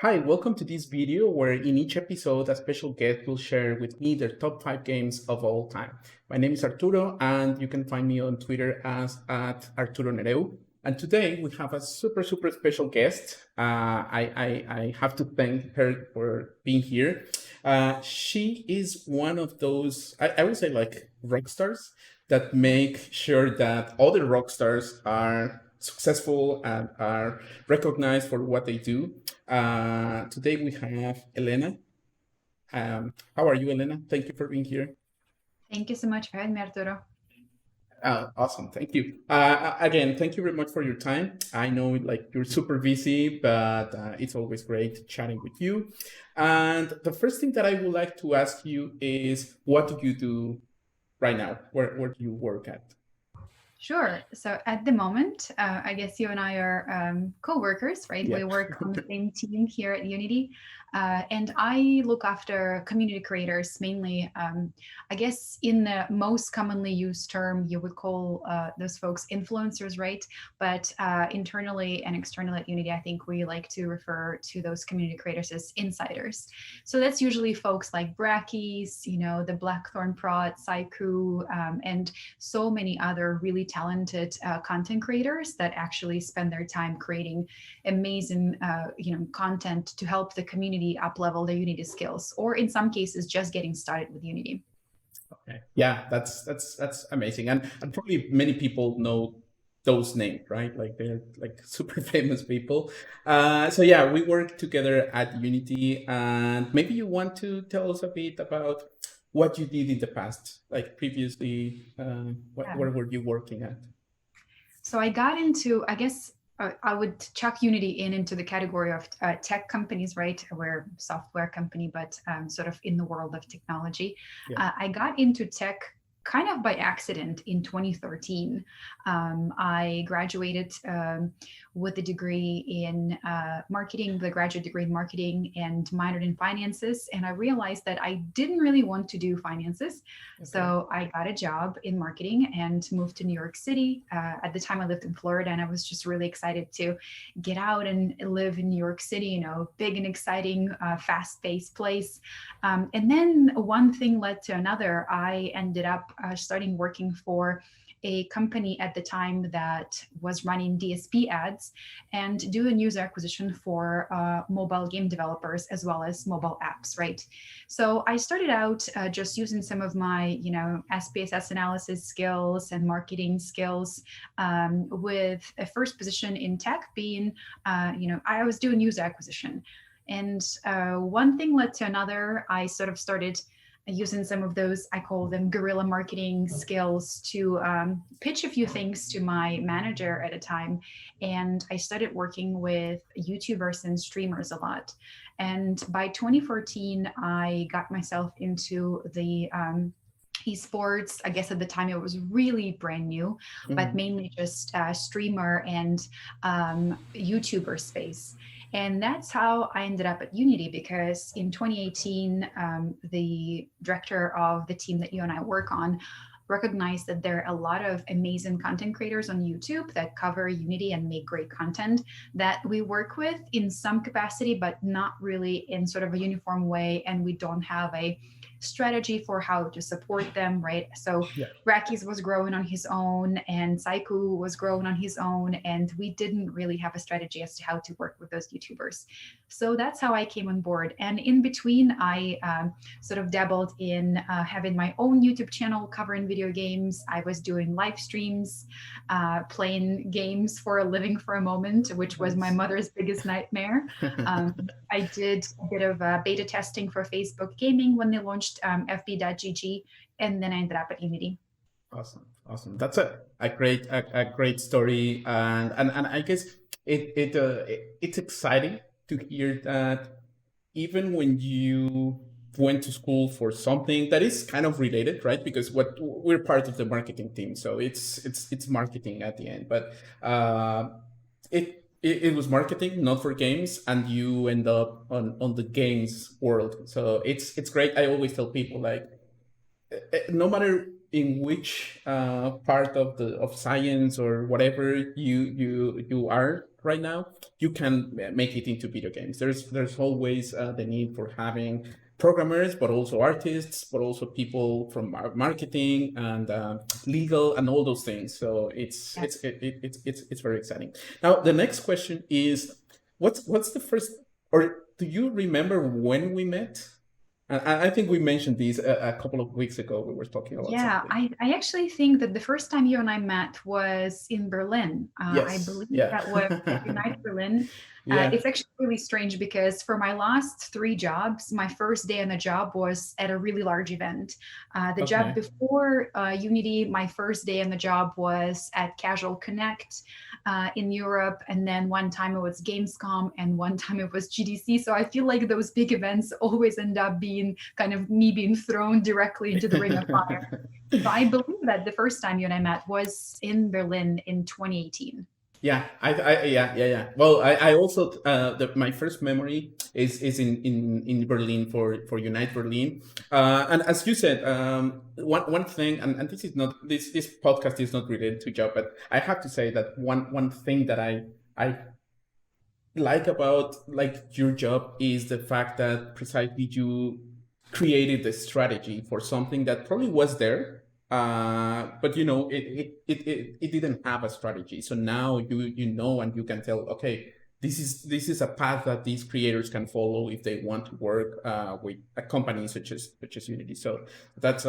Hi, welcome to this video where in each episode a special guest will share with me their top 5 games of all time. My name is Arturo and you can find me on Twitter as at Arturo Nereu. And today we have a super special guest. I have to thank her for being here. She is one of those, I would say like rock stars that make sure that other rock stars are successful and are recognized for what they do. Today we have Elena. How are you, Elena? Thank you for being here. Thank you so much for having me, Arturo. Awesome, thank you. Again, thank you very much for your time. I know like you're super busy, but it's always great chatting with you. And the first thing that I would like to ask you is, what do you do right now? Where do you work at? Sure. So at the moment, I guess you and I are co-workers, right? Yeah. We work on the same team here at Unity, and I look after community creators mainly. I guess in the most commonly used term, you would call those folks influencers, right? But internally and externally at Unity, I think we like to refer to those community creators as insiders. So that's usually folks like Brackies, the Blackthorn Prot, Saiku, and so many other really talented content creators that actually spend their time creating amazing content to help the community up level their Unity skills, or in some cases just getting started with Unity. Okay. Yeah, that's amazing, and probably many people know those names, right? Like they're like super famous people. So yeah, we work together at Unity, and maybe you want to tell us a bit about what you did in the past, like previously. Yeah. Where were you working at? So I got into, I guess I would chuck Unity into the category of tech companies, right? We're a software company, but sort of in the world of technology. Yeah. I got into tech kind of by accident in 2013. I graduated with a degree in marketing, the graduate degree in marketing, and minored in finances. And I realized that I didn't really want to do finances. Okay. So I got a job in marketing and moved to New York City. At the time, I lived in Florida, and I was just really excited to get out and live in New York City, big and exciting, fast-paced place. And then one thing led to another. I ended up starting working for a company at the time that was running DSP ads and doing user acquisition for mobile game developers as well as mobile apps, right? So I started out just using some of my, SPSS analysis skills and marketing skills, with a first position in tech being, I was doing user acquisition. And one thing led to another. I sort of started using some of those, I call them guerrilla marketing skills, to pitch a few things to my manager at a time. And I started working with YouTubers and streamers a lot. And by 2014, I got myself into the esports. I guess at the time it was really brand new, but mainly just streamer and YouTuber space. And that's how I ended up at Unity, because in 2018, the director of the team that you and I work on recognized that there are a lot of amazing content creators on YouTube that cover Unity and make great content that we work with in some capacity, but not really in sort of a uniform way. And we don't have a strategy for how to support them, right? So Yeah. Rakis was growing on his own and Saiku was growing on his own, and we didn't really have a strategy as to how to work with those YouTubers. So that's how I came on board. And in between, I sort of dabbled in having my own YouTube channel covering video games. I was doing live streams, playing games for a living for a moment, which was my mother's biggest nightmare. I did a bit of beta testing for Facebook Gaming when they launched FB.gg, and then I ended up at Unity. Awesome. That's a great story, and I guess it's exciting to hear that even when you went to school for something that is kind of related, right? Because what we're part of the marketing team, so it's marketing at the end, but it was marketing, not for games, and you end up on the games world. So it's great. I always tell people like no matter in which part of the of science or whatever you are right now, you can make it into video games. There's always the need for having programmers, but also artists, but also people from marketing and legal and all those things. So Yes. it's very exciting. Now the next question is, what's the first, or do you remember when we met? I think we mentioned this a couple of weeks ago. We were talking about Yeah, something. I actually think that the first time you and I met was in Berlin. I Yes. believe Yeah. that was at Unite Berlin. Yeah. It's actually really strange because for my last three jobs, my first day on the job was at a really large event. The job Okay. before Unity, my first day on the job was at Casual Connect in Europe. And then one time it was Gamescom and one time it was GDC. So I feel like those big events always end up being kind of me being thrown directly into the ring of fire. So I believe that the first time you and I met was in Berlin in 2018. Yeah, yeah. Well, I also my first memory is in Berlin for Unite Berlin, and as you said, one thing, and this is not this podcast is not related to job, but I have to say that one thing that I like about like your job is the fact that precisely you created the strategy for something that probably was there, but you know it didn't have a strategy. So now you know, and you can tell, okay, this is a path that these creators can follow if they want to work with a company such as Unity. So that's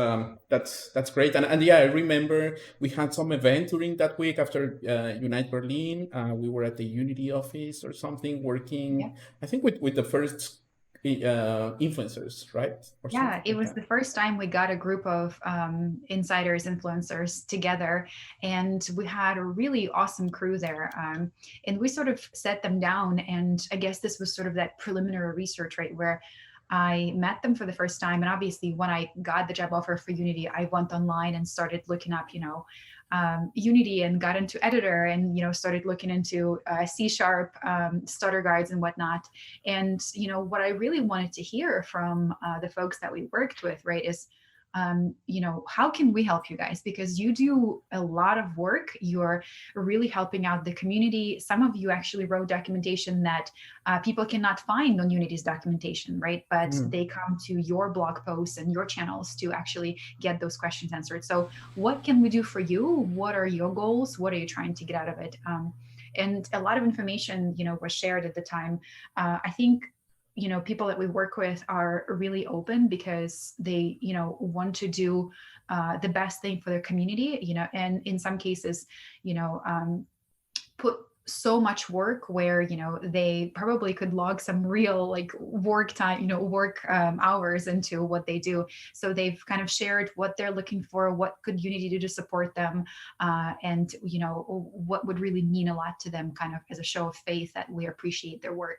great. And yeah, I remember we had some event during that week after Unite Berlin. We were at the Unity office or something, Yeah. working, I think, with the first influencers, right? Or Yeah, something it like was that. the first time we got a group of insiders, influencers together, and we had a really awesome crew there. And we sort of set them down, and I guess this was sort of that preliminary research, right, where I met them for the first time. And obviously, when I got the job offer for Unity, I went online and started looking up, Unity and got into editor and, started looking into C sharp, stutter guides and whatnot. And, what I really wanted to hear from the folks that we worked with, right, is, how can we help you guys? Because you do a lot of work. You're really helping out the community. Some of you actually wrote documentation that people cannot find on Unity's documentation, right? But Mm. they come to your blog posts and your channels to actually get those questions answered. So, what can we do for you? What are your goals? What are you trying to get out of it? And a lot of information, was shared at the time. I think people that we work with are really open because they want to do the best thing for their community, and in some cases put so much work where they probably could log some real like work time, work hours into what they do. So they've kind of shared what they're looking for, what could Unity do to support them, and what would really mean a lot to them, kind of as a show of faith that we appreciate their work.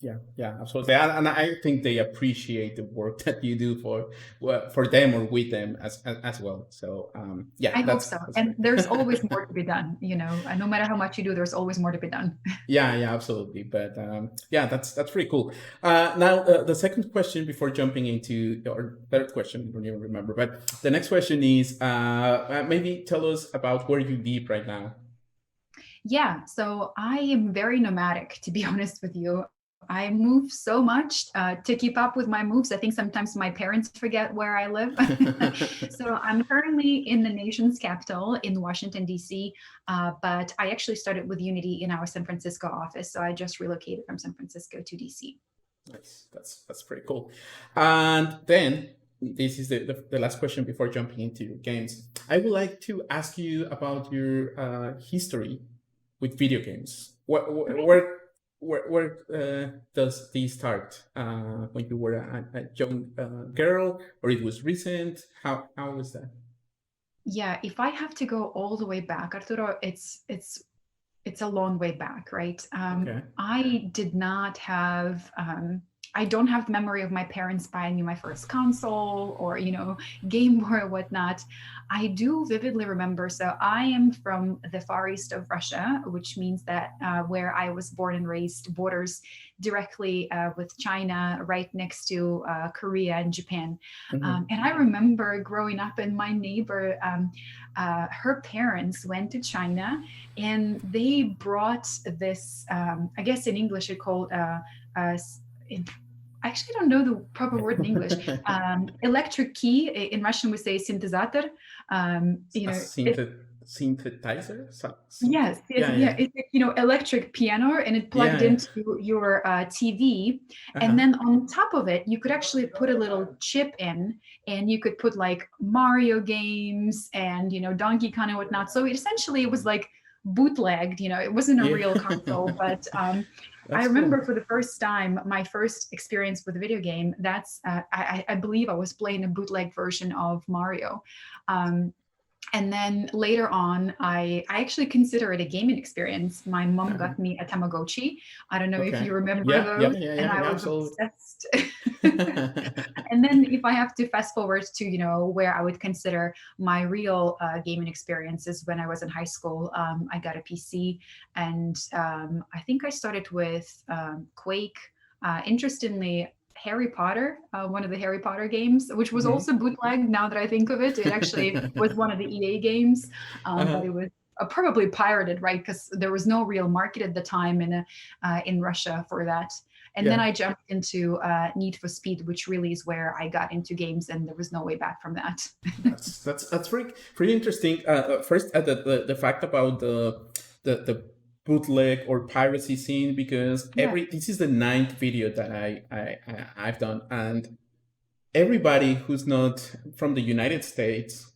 Yeah, absolutely. And I think they appreciate the work that you do for them or with them as well. So yeah, I hope that's so. that's And great. there's always more to be done, no matter how much you do, there's always more to be done. Yeah, absolutely. But yeah, that's pretty cool. Now the second question before jumping into, or third question, I don't even remember. But the next question is, maybe tell us about where you live right now. Yeah, so I am very nomadic, to be honest with you. I move so much to keep up with my moves. I think sometimes my parents forget where I live. So I'm currently in the nation's capital in Washington, D.C., but I actually started with Unity in our San Francisco office. So I just relocated from San Francisco to D.C. Nice. That's pretty cool. And then this is the last question before jumping into games. I would like to ask you about your history with video games. Where does this start? When you were a young girl, or it was recent? How was that? Yeah, if I have to go all the way back, Arturo, it's a long way back, right? Okay. I did not have I don't have the memory of my parents buying me my first console or, Game Boy or whatnot. I do vividly remember. So I am from the far east of Russia, which means that where I was born and raised borders directly with China, right next to Korea and Japan. And I remember growing up, and my neighbor, her parents went to China, and they brought this, I guess in English it called, uh, in, actually, I don't know the proper word in English. Electric key. In Russian, we say synthesizer. A It, synthesizer? yes, yes, Yeah, yeah. yeah. It's electric piano, and it plugged Yeah, into your TV. yeah. And Uh-huh. then on top of it, you could actually put a little chip in, and you could put like Mario games and Donkey Kong and whatnot. So essentially, it was like bootlegged. It wasn't a Yeah. real console, but I That's remember cool. for the first time, my first experience with a video game. That's I believe I was playing a bootleg version of Mario. Um, and then later on, I actually consider it a gaming experience. My mom Uh-huh. got me a Tamagotchi. I don't know if Okay. you remember Yeah, yeah, those, yeah, and yeah, I yeah, was absolutely. obsessed. And then if I have to fast forward to where I would consider my real gaming experiences when I was in high school, I got a PC, and I think I started with Quake. Interestingly, Harry Potter, one of the Harry Potter games, which was Mhm. also bootleg. Now that I think of it, it actually was one of the EA games, but Uh-huh. it was probably pirated, right? Because there was no real market at the time in Russia for that. And then Yeah. I jumped into Need for Speed, which really is where I got into games, and there was no way back from that. That's pretty interesting. First, the fact about the bootleg or piracy scene, because Yeah, this is the ninth video that I've done, and everybody who's not from the United States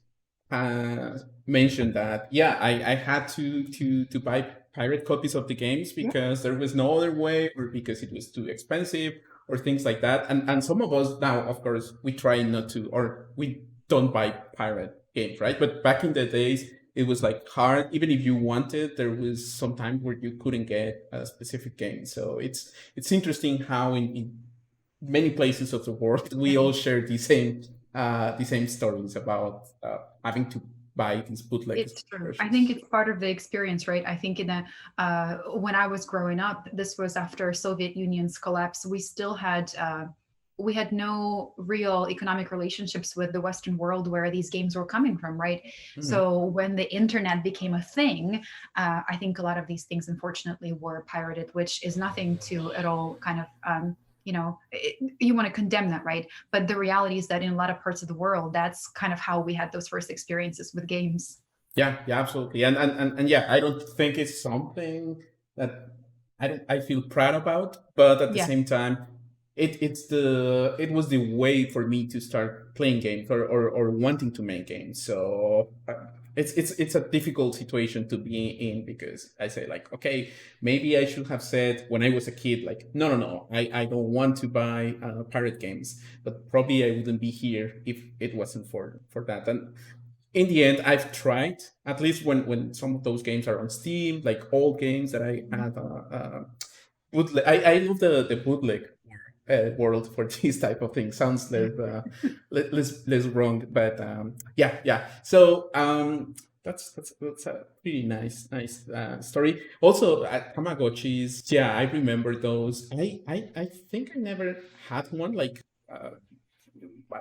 mentioned that, yeah, I had to buy pirate copies of the games yeah, because there was no other way, or because it was too expensive, or things like that. And some of us now, of course, we try not to, or we don't buy pirate games, right? But back in the days, it was like hard. Even if you wanted, there was some time where you couldn't get a specific game. So it's interesting how in many places of the world we all share the same stories about having to buy these bootleg it's true. I think versions. it's part of the experience, right? I think when I was growing up, this was after Soviet Union's collapse. We had no real economic relationships with the Western world where these games were coming from, right? Mhm. So when the internet became a thing, I think a lot of these things, unfortunately, were pirated, which is nothing to at all kind of, you want to condemn that, right? But the reality is that in a lot of parts of the world, that's kind of how we had those first experiences with games. Yeah, yeah, absolutely. And yeah, I don't think it's something that I feel proud about, but at the Yeah, same time, it was the way for me to start playing games, or wanting to make games. So it's a difficult situation to be in, because I say, like, okay, maybe I should have said when I was a kid, like, no, no, no, I don't want to buy pirate games, but probably I wouldn't be here if it wasn't for that. And in the end, I've tried, at least when some of those games are on Steam, like old games that I had. Bootleg. I love the bootleg world for this type of thing. Sounds less wrong, but yeah, yeah. So that's a pretty nice story. Also, Tamagotchis. Yeah, I remember those. I think I never had one like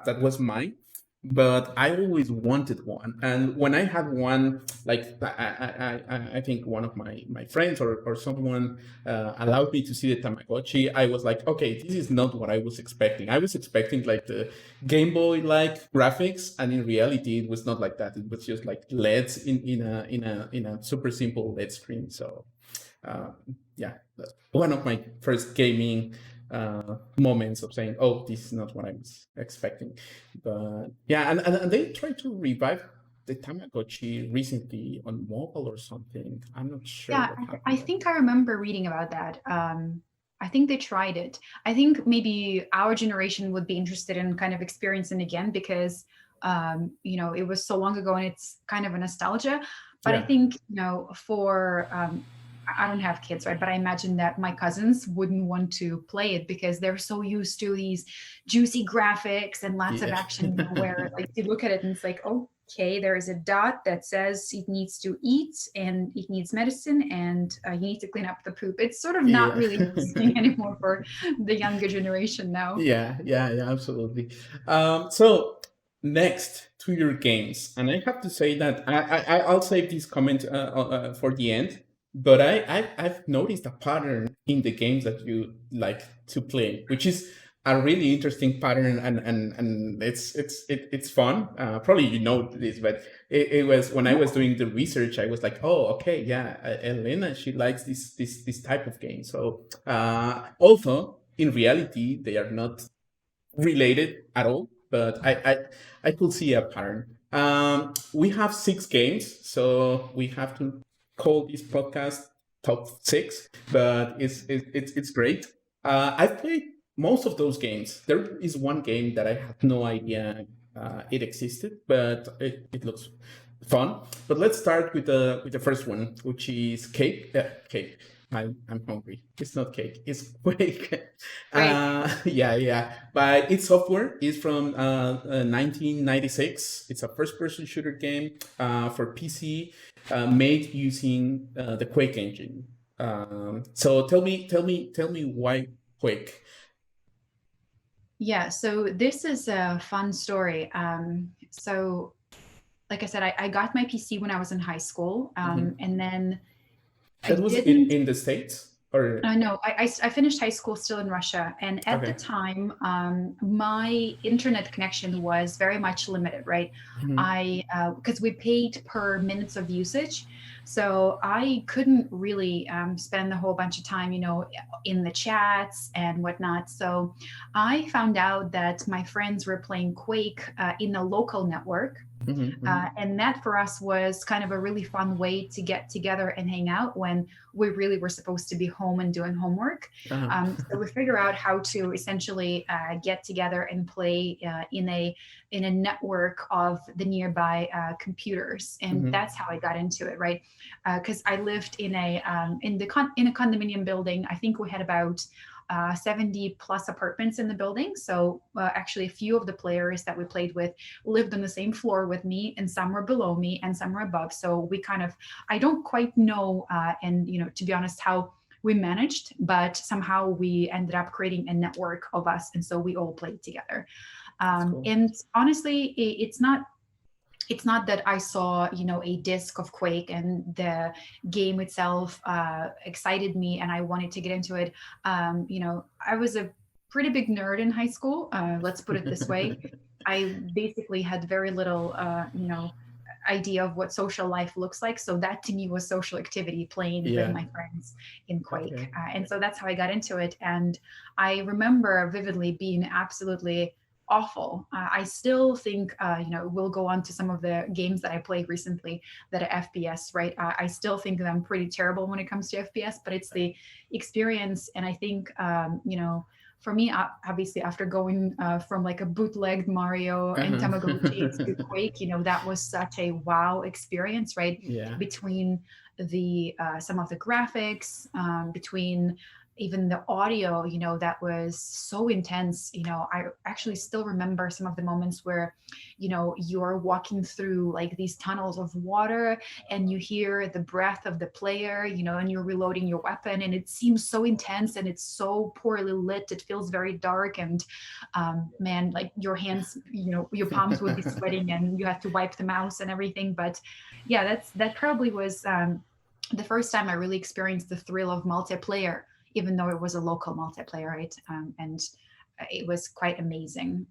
that was mine, but I always wanted one. And when I had one, like I think one of my friends, or someone allowed me to see the Tamagotchi, I was like, okay, this is not what I was expecting. I was expecting like the Game Boy like graphics, and in reality, it was not like that. It was just like LEDs in a super simple LED screen. So uh, yeah, that's one of my first gaming moments of saying, "Oh, this is not what I was expecting." But yeah, and they tried to revive the Tamagotchi recently on mobile or something. I'm not sure yeah. what I happened there. think I remember reading about that. I think they tried it. I think maybe our generation would be interested in kind of experiencing again because it was so long ago and it's kind of a nostalgia. But I Yeah. think for I don't have kids, right? But I imagine that my cousins wouldn't want to play it because they're so used to these juicy graphics and lots of Yeah. action, where like you look at it and it's like, okay, there is a dot that says it needs to eat and it needs medicine and you need to clean up the poop. It's sort of not Yeah. really interesting anymore for the younger generation now. Yeah, absolutely. So next, Twitter games, and I have to say that I'll save this comment for the end. But I've noticed a pattern in the games that you like to play, which is a really interesting pattern, and it's fun. Probably you know this, but it was when I was doing the research, I was like, oh, okay, yeah, Elena, she likes this type of game. So although in reality they are not related at all, but I could see a pattern. We have 6 games, so we have to call this podcast top 6, but it's great. I've played most of those games. There is one game that I had no idea it existed, but it looks fun. But let's start with the first one, which is Cake. Cake. I'm hungry. It's not Cake. It's Quake. Great. Yeah. But its software is from 1996. It's a first-person shooter game for PC, made using the Quake engine. So tell me why Quake. Yeah, so this is a fun story. So, like I said, I got my PC when I was in high school, Mhm. and then I That was in didn't. in the States, or No, I finished high school still in Russia, and at the okay. time, my internet connection was very much limited, right? Mhm. I Because we paid per minutes of usage, so I couldn't really spend a whole bunch of time, in the chats and whatnot. So I found out that my friends were playing Quake in a local network, Mhm. Mhm. and that for us was kind of a really fun way to get together and hang out when we really were supposed to be home and doing homework. Uh-huh. So we figure out how to essentially get together and play in a network of the nearby computers, and Mhm. that's how I got into it, right? Because I lived in a condominium building. I think we had about 70 plus apartments in the building. So actually, a few of the players that we played with lived on the same floor with me, and some were below me, and some were above. So we kind of, I don't quite know, and to be honest, how we managed, but somehow we ended up creating a network of us, and so we all played together. That's cool. And honestly, it's not that I saw, a disc of Quake and the game itself excited me and I wanted to get into it. I was a pretty big nerd in high school. Let's put it this way. I basically had very little, idea of what social life looks like. So that to me was social activity, playing with Yeah. my friends in Quake. Okay. And so that's how I got into it. And I remember vividly being absolutely awful. I still think, we'll go on to some of the games that I played recently that are FPS, right? I still think that I'm pretty terrible when it comes to FPS, but it's the experience. And I think, for me, obviously, after going from like a bootlegged Mario and Tamagotchi to Uh-huh. Quake, that was such a wow experience, right? Yeah. Between the some of the graphics, between even the audio, that was so intense. I actually still remember some of the moments where, you're walking through like these tunnels of water and you hear the breath of the player, and you're reloading your weapon, and it seems so intense and it's so poorly lit. It feels very dark, and man, like your hands, your palms would be sweating and you have to wipe the mouse and everything. But yeah, that probably was the first time I really experienced the thrill of multiplayer, even though it was a local multiplayer, right? And it was quite amazing.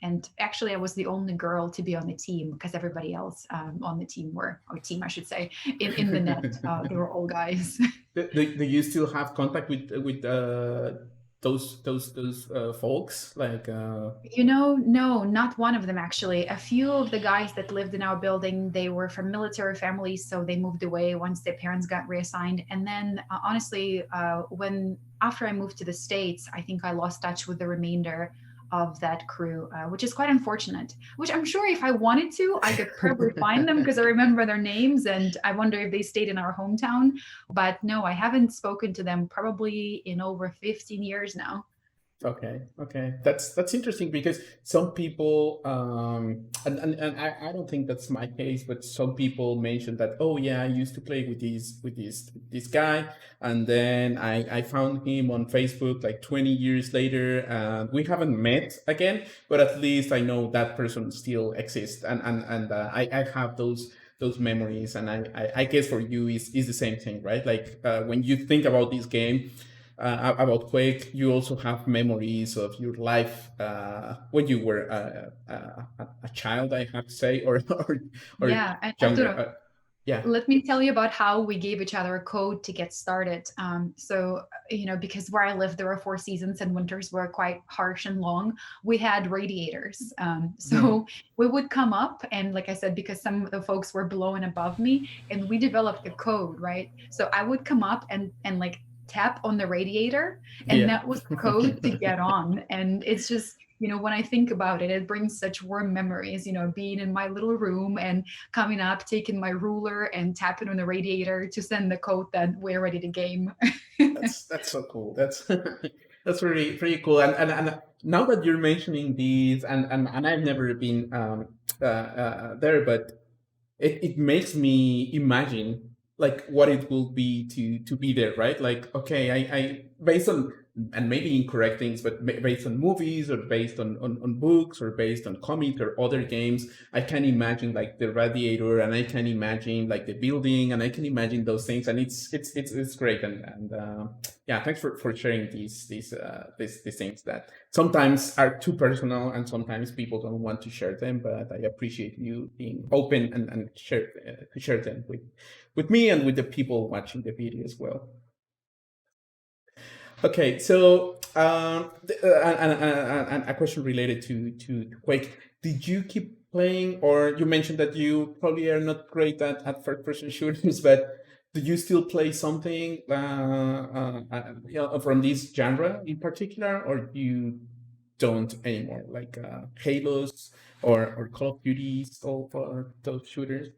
And actually, I was the only girl to be on the team because everybody else on the team or team, I should say, in the net, they were all guys. Do you still have contact with those folks like No, not one of them actually. A few of the guys that lived in our building, they were from military families, so they moved away once their parents got reassigned. And then, honestly, when after I moved to the States, I think I lost touch with the remainder of that crew, which is quite unfortunate. Which I'm sure if I wanted to, I could probably find them because I remember their names and I wonder if they stayed in our hometown. But no, I haven't spoken to them probably in over 15 years now. Okay, okay, that's interesting because some people, and I don't think that's my case, but some people mention that, oh yeah, I used to play with this guy, and then I found him on Facebook like 20 years later, and we haven't met again, but at least I know that person still exists, and I have those memories, and I guess for you is the same thing, right? Like when you think about this game, about Quake, you also have memories of your life when you were a child, I have to say, or Yeah, and younger. Arturo, Yeah. let me tell you about how we gave each other a code to get started. Because where I lived, there were 4 seasons and winters were quite harsh and long. We had radiators. Hmm. So we would come up, and like I said, because some of the folks were below and above me, and we developed a code, right? So I would come up and like tap on the radiator, and Yeah. that was the code to get on. And it's just, when I think about it, it brings such warm memories, being in my little room and coming up, taking my ruler and tapping on the radiator to send the code that we're ready to game. That's so cool. That's that's really pretty cool. And now that you're mentioning these, and I've never been there, but it makes me imagine like what it will be to be there, right? Like, okay, I based on, and maybe incorrect things, but based on movies or based on books or based on comic or other games, I can imagine like the radiator, and I can imagine like the building, and I can imagine those things, and it's great. And yeah, thanks for sharing these things that sometimes are too personal, and sometimes people don't want to share them, but I appreciate you being open and share them with me and with the people watching the video as well. Okay, so and a question related to Quake. Did you keep playing, or you mentioned that you probably are not great at first person shooters, but do you still play something from this genre in particular, or you don't anymore, like Halos or Call of Duties, all for those shooters?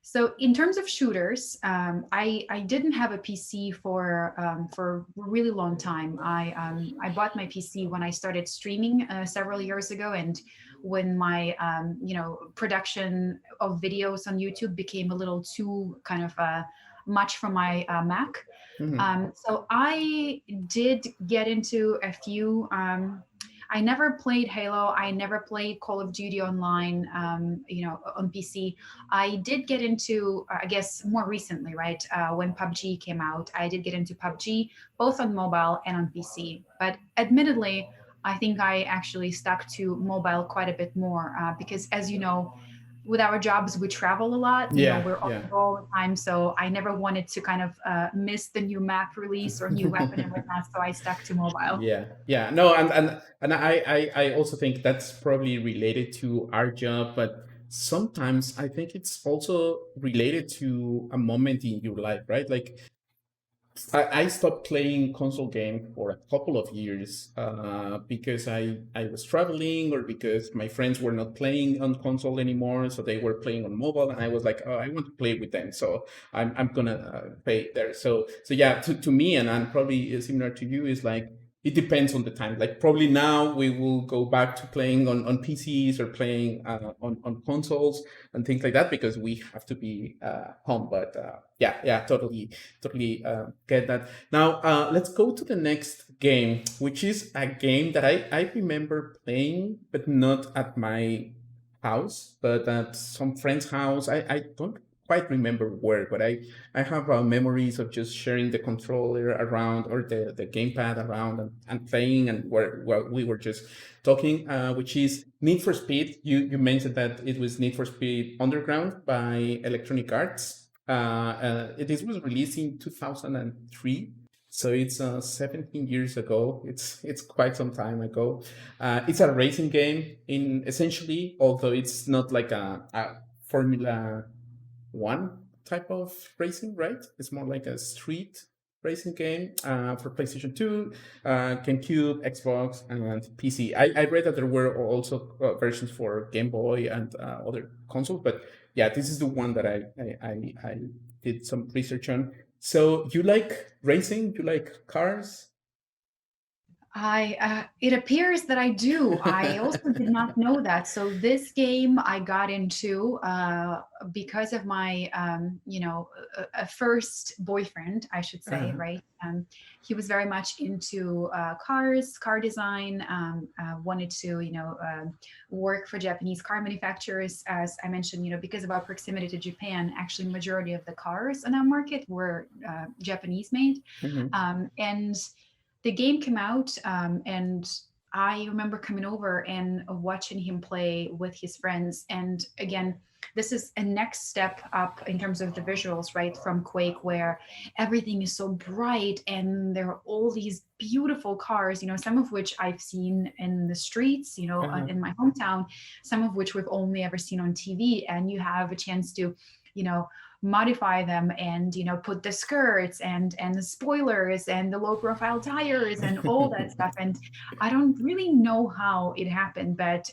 So in terms of shooters, I didn't have a PC for a really long time. I bought my PC when I started streaming several years ago, and when my production of videos on YouTube became a little too kind of much for my Mac. Hmm. So I did get into a few. I never played Halo. I never played Call of Duty online, on PC. I did get into, I guess, more recently, right? When PUBG came out, I did get into PUBG, both on mobile and on PC. But admittedly, I think I actually stuck to mobile quite a bit more because, as you know, with our jobs, we travel a lot. Yeah, We're on yeah. the go all the time. So I never wanted to kind of miss the new map release or new weapon and whatnot. So I stuck to mobile. Yeah, yeah, no, and I also think that's probably related to our job, but sometimes I think it's also related to a moment in your life, right? Like I stopped playing console game for a couple of years because I was traveling, or because my friends were not playing on console anymore, so they were playing on mobile, and I was like, oh, I want to play with them, so I'm gonna play there. So yeah, to me, and I'm probably similar to you, is like it depends on the time. Like probably now we will go back to playing on PCs or playing on consoles and things like that because we have to be home. But yeah, yeah, totally get that. Now, let's go to the next game, which is a game that I remember playing, but not at my house, but at some friend's house. I don't quite remember where, but I have memories of just sharing the controller around, or the gamepad around, and playing, and where we were just talking, which is Need for Speed. You mentioned that it was Need for Speed Underground by Electronic Arts. This was released in 2003. So it's 17 years ago. It's quite some time ago. It's a racing game in essentially, although it's not like a Formula One type of racing, right? It's more like a street racing game for PlayStation 2, GameCube, Xbox, and PC. I read that there were also versions for Game Boy and other consoles, but yeah, this is the one that I did some research on. So you like racing? You like cars? It appears that I do. I also did not know that. So this game I got into because of my, a first boyfriend, I should say, Uh-huh. right? He was very much into cars, car design, wanted to, work for Japanese car manufacturers. As I mentioned, because of our proximity to Japan, actually majority of the cars in our market were Japanese made. Mhm. And the game came out, and I remember coming over and watching him play with his friends. And again, this is a next step up in terms of the visuals, right? From Quake, where everything is so bright and there are all these beautiful cars, some of which I've seen in the streets, Uh-huh. in my hometown, some of which we've only ever seen on TV. And you have a chance to, you know, modify them and put the skirts and the spoilers and the low profile tires and all that stuff. And I don't really know how it happened, but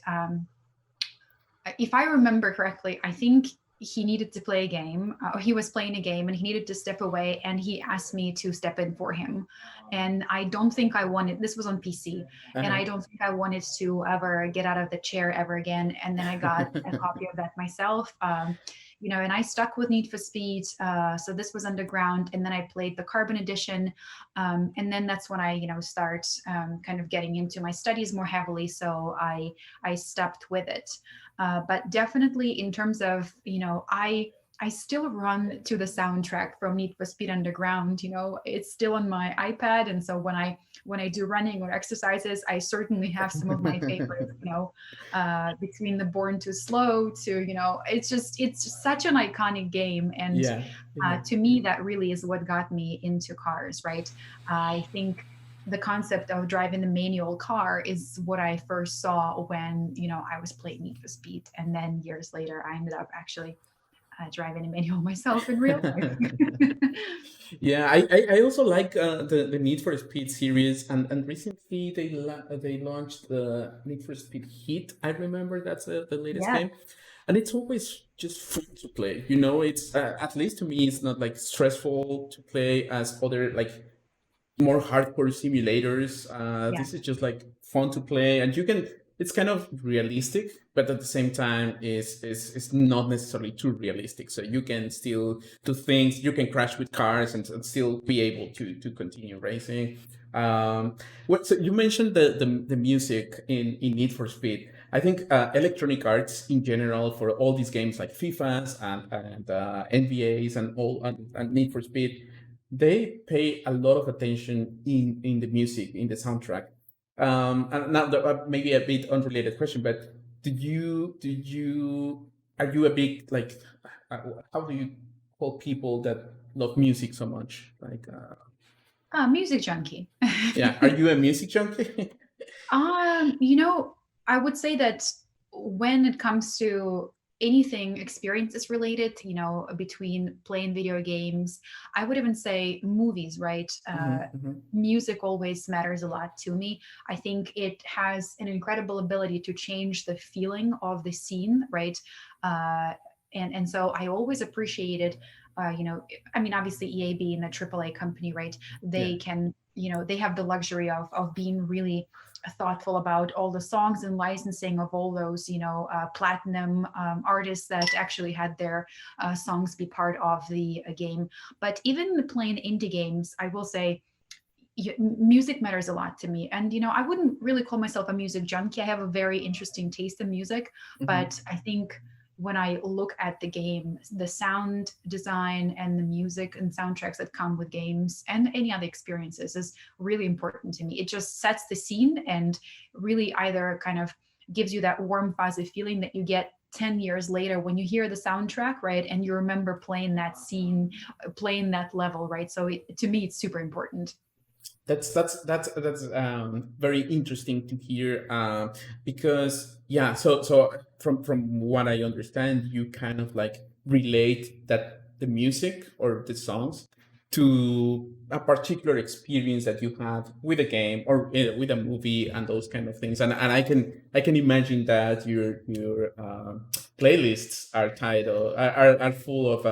if I remember correctly, I think he needed to play a game. He was playing a game and he needed to step away, and he asked me to step in for him. And I don't think I wanted, this was on PC, and Uh-huh. I don't think I wanted to ever get out of the chair ever again. And then I got a copy of that myself. And I stuck with Need for Speed. So this was Underground, and then I played the Carbon Edition, and then that's when I, start kind of getting into my studies more heavily. So I stepped with it. But definitely in terms of, I still run to the soundtrack from Need for Speed Underground. It's still on my iPad, and so when I do running or exercises, I certainly have some of my favorites. Between the Born Too Slow to, it's just such an iconic game, and Yeah. Yeah. to me that really is what got me into cars. Right, I think the concept of driving the manual car is what I first saw when I was playing Need for Speed, and then years later I ended up actually driving a manual myself in real life. Yeah, I also like the Need for Speed series, and recently they launched the Need for Speed Heat. I remember that's the latest Yeah, game, and it's always just fun to play. You know, it's at least to me, it's not like stressful to play as other like more hardcore simulators. yeah. This is just like fun to play, and you can. It's kind of realistic, but at the same time, is not necessarily too realistic. So you can still do things. You can crash with cars and still be able to continue racing. So you mentioned the music in Need for Speed. I think Electronic Arts in general for all these games like FIFA's and NBA's and all and Need for Speed, they pay a lot of attention in the music, in the soundtrack. And now maybe a bit unrelated question, but did you are you a big like uh, how do you call people that love music so much? Like Music junkie. yeah, are you a music junkie? Um, you know, I would say that when it comes to anything experiences related, between playing video games, I would even say movies, right? Hmm. Hmm. Music always matters a lot to me. I think it has an incredible ability to change the feeling of the scene, right? Uh, and so I always appreciated, I mean, obviously EA being a AAA company, right? Yeah. They can, they have the luxury of being really thoughtful about all the songs and licensing of all those platinum artists that actually had their songs be part of the game. But even playing indie games, I will say music matters a lot to me. And I wouldn't really call myself a music junkie. I have a very interesting taste in music, Hmm. but I think when I look at the game, the sound design and the music and soundtracks that come with games and any other experiences is really important to me. It just sets the scene and really either kind of gives you that warm fuzzy feeling that you get 10 years later when you hear the soundtrack, right? And you remember playing that scene, playing that level, right? So to me, it's super important. That's very interesting to hear, because yeah, so from what I understand, you kind of like relate that the music or the songs to a particular experience that you had with a game or with a movie and those kind of things, and I can imagine that your playlists are titled are full of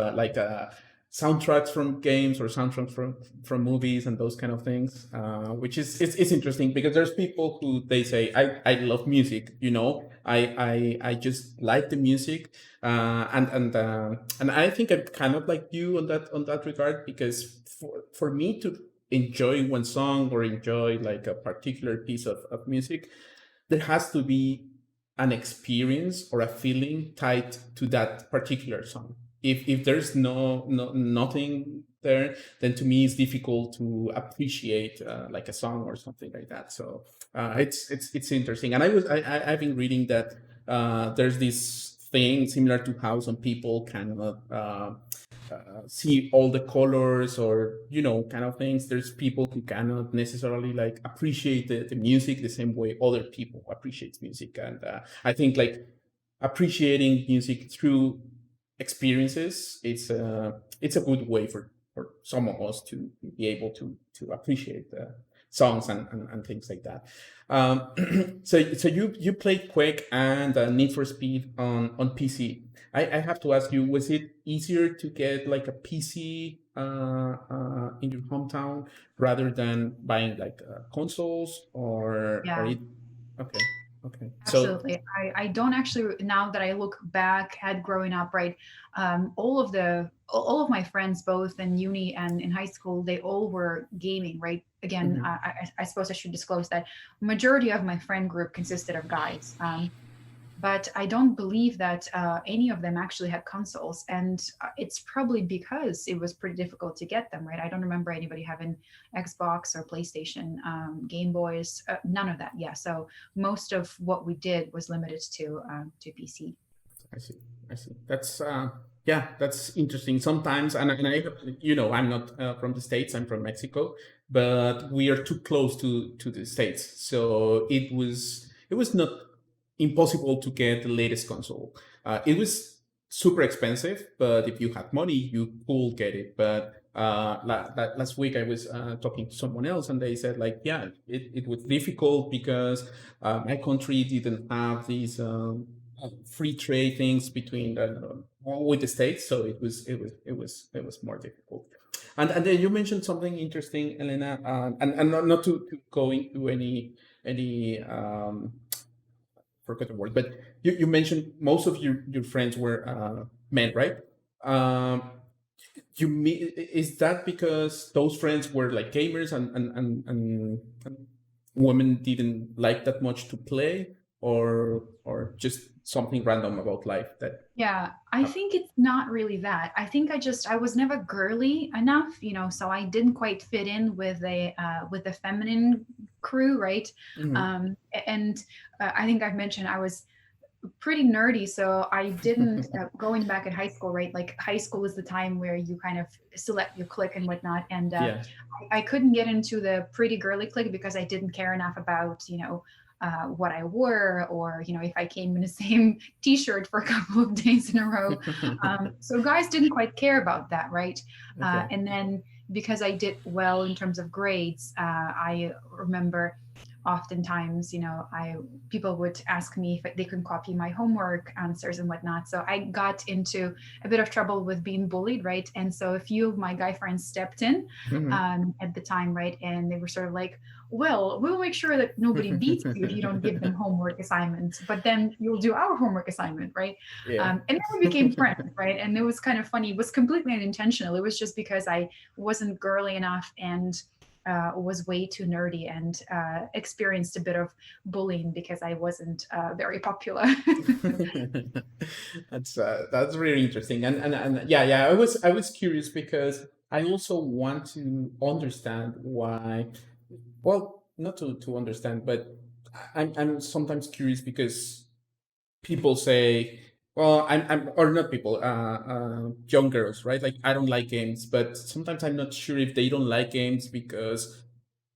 soundtracks from games or soundtracks from movies and those kind of things, which is it's interesting because there's people who they say I love music, I just like the music, and I think I'm kind of like you on that regard, because for me to enjoy one song or enjoy like a particular piece of music, there has to be an experience or a feeling tied to that particular song. If there's nothing there, then to me it's difficult to appreciate like a song or something like that. So it's interesting, and I've been reading that there's this thing similar to how some people cannot see all the colors or kind of things. There's people who cannot necessarily like appreciate the music the same way other people appreciate music, and I think like appreciating music through experiences, it's a good way for some of us to be able to appreciate the songs and things like that. So you played Quake and Need for Speed on PC. I have to ask you, was it easier to get like a PC in your hometown rather than buying like consoles, or Yeah. it? Okay, okay. So Absolutely. I don't actually, now that I look back at growing up, right? All of my friends, both in uni and in high school, they all were gaming, right? Again, mhm. I suppose I should disclose that majority of my friend group consisted of guys. But I don't believe that any of them actually had consoles, and it's probably because it was pretty difficult to get them. Right? I don't remember anybody having Xbox or PlayStation, Game Boys, none of that. Yeah, so most of what we did was limited to PC. I see. I see. That's yeah, that's interesting. Sometimes, and I'm not from the States. I'm from Mexico, but we are too close to the States, so it was not impossible to get the latest console. It was super expensive, but if you had money, you could get it. But last week I was talking to someone else, and they said like, yeah, it was difficult because my country didn't have these free trade things between with the states, so it was more difficult. And then you mentioned something interesting, Elena, and not to go into any forgot the word, but you mentioned most of your friends were men, right? Um, is that because those friends were like gamers, and women didn't like that much to play, or just something random about life that Yeah, I happened? think it's not really that. I think I was never girly enough, so I didn't quite fit in with the feminine crew, right? Hmm. And I think I've mentioned I was pretty nerdy, so I didn't going back in high school, right? Like high school is the time where you kind of select your clique and whatnot, and Yeah. I couldn't get into the pretty girly clique because I didn't care enough about what I wore, or if I came in the same t-shirt for a couple of days in a row. So guys didn't quite care about that, right? Okay. And then because I did well in terms of grades, I remember oftentimes, I people would ask me if they could copy my homework answers and whatnot. So I got into a bit of trouble with being bullied, right? And so a few of my guy friends stepped in Hmm. at the time, right? And they were sort of like, well, we'll make sure that nobody beats you if you don't give them homework assignments, but then you'll do our homework assignment, right? Yeah. And then we became friends, right? And it was kind of funny. It was completely unintentional. It was just because I wasn't girly enough and was way too nerdy, and experienced a bit of bullying because I wasn't very popular. That's really interesting, and yeah, I was curious because I also want to understand why. Well, not to understand, but I'm sometimes curious because people say, well, or not people, young girls, right? Like, I don't like games, but sometimes I'm not sure if they don't like games because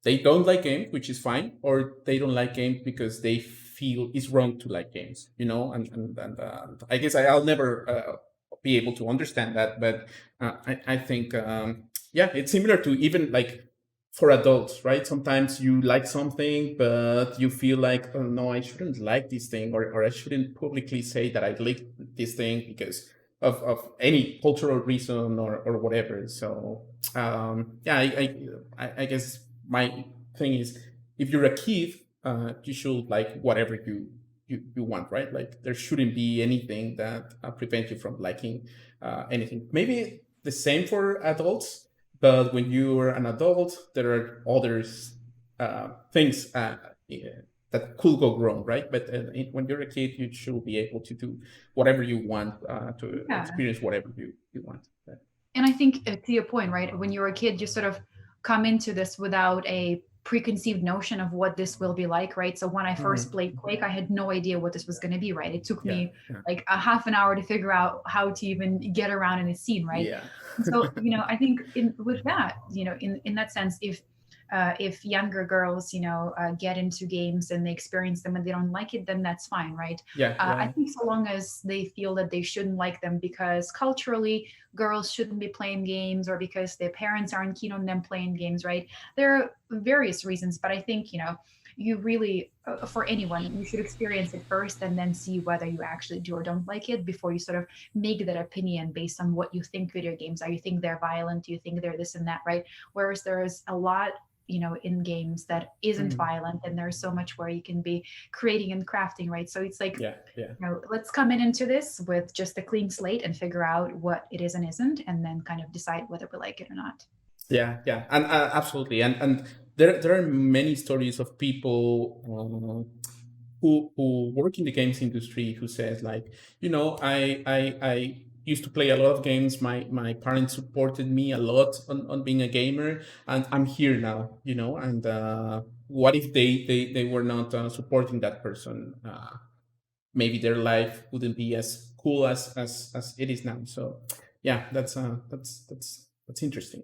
they don't like games, which is fine, or they don't like games because they feel it's wrong to like games, and I guess I'll never be able to understand that, but I think yeah, it's similar to even like for adults, right? Sometimes you like something, but you feel like, oh no, I shouldn't like this thing, or I shouldn't publicly say that I like this thing because of any cultural reason or whatever. So yeah, I guess my thing is, if you're a kid, you should like whatever you want, right? Like there shouldn't be anything that prevents you from liking anything. Maybe the same for adults, but when you're an adult, there are others things yeah, that could go wrong, right? But when you're a kid, you should be able to do whatever you want, to Yeah. experience whatever you want. And I think to your point, right, when you're a kid, you sort of come into this without a preconceived notion of what this will be like, right? So when I first Mhm. played Quake, I had no idea what this was going to be, right? It took Yeah, me yeah, like a half an hour to figure out how to even get around in a scene, right? yeah. And so, I think with that, in that sense, if younger girls, get into games and they experience them and they don't like it, then that's fine, right? Yeah, I yeah. think so long as they feel that they shouldn't like them because culturally girls shouldn't be playing games or because their parents aren't keen on them playing games, right? There are various reasons, but I think, you really, for anyone, you should experience it first and then see whether you actually do or don't like it before you sort of make that opinion based on what you think video games are. You think they're violent, do you think they're this and that, right? Whereas there's a lot in games that isn't Mhm. violent, and there's so much where you can be creating and crafting, right? So it's like, Yeah, yeah. let's come into this with just a clean slate and figure out what it is and isn't, and then kind of decide whether we like it or not. Yeah, yeah, and absolutely, and there are many stories of people who work in the games industry who says like, I used to play a lot of games. My parents supported me a lot on being a gamer, and I'm here now, and what if they were not supporting that person? Maybe their life wouldn't be as cool as it is now. So yeah, that's interesting.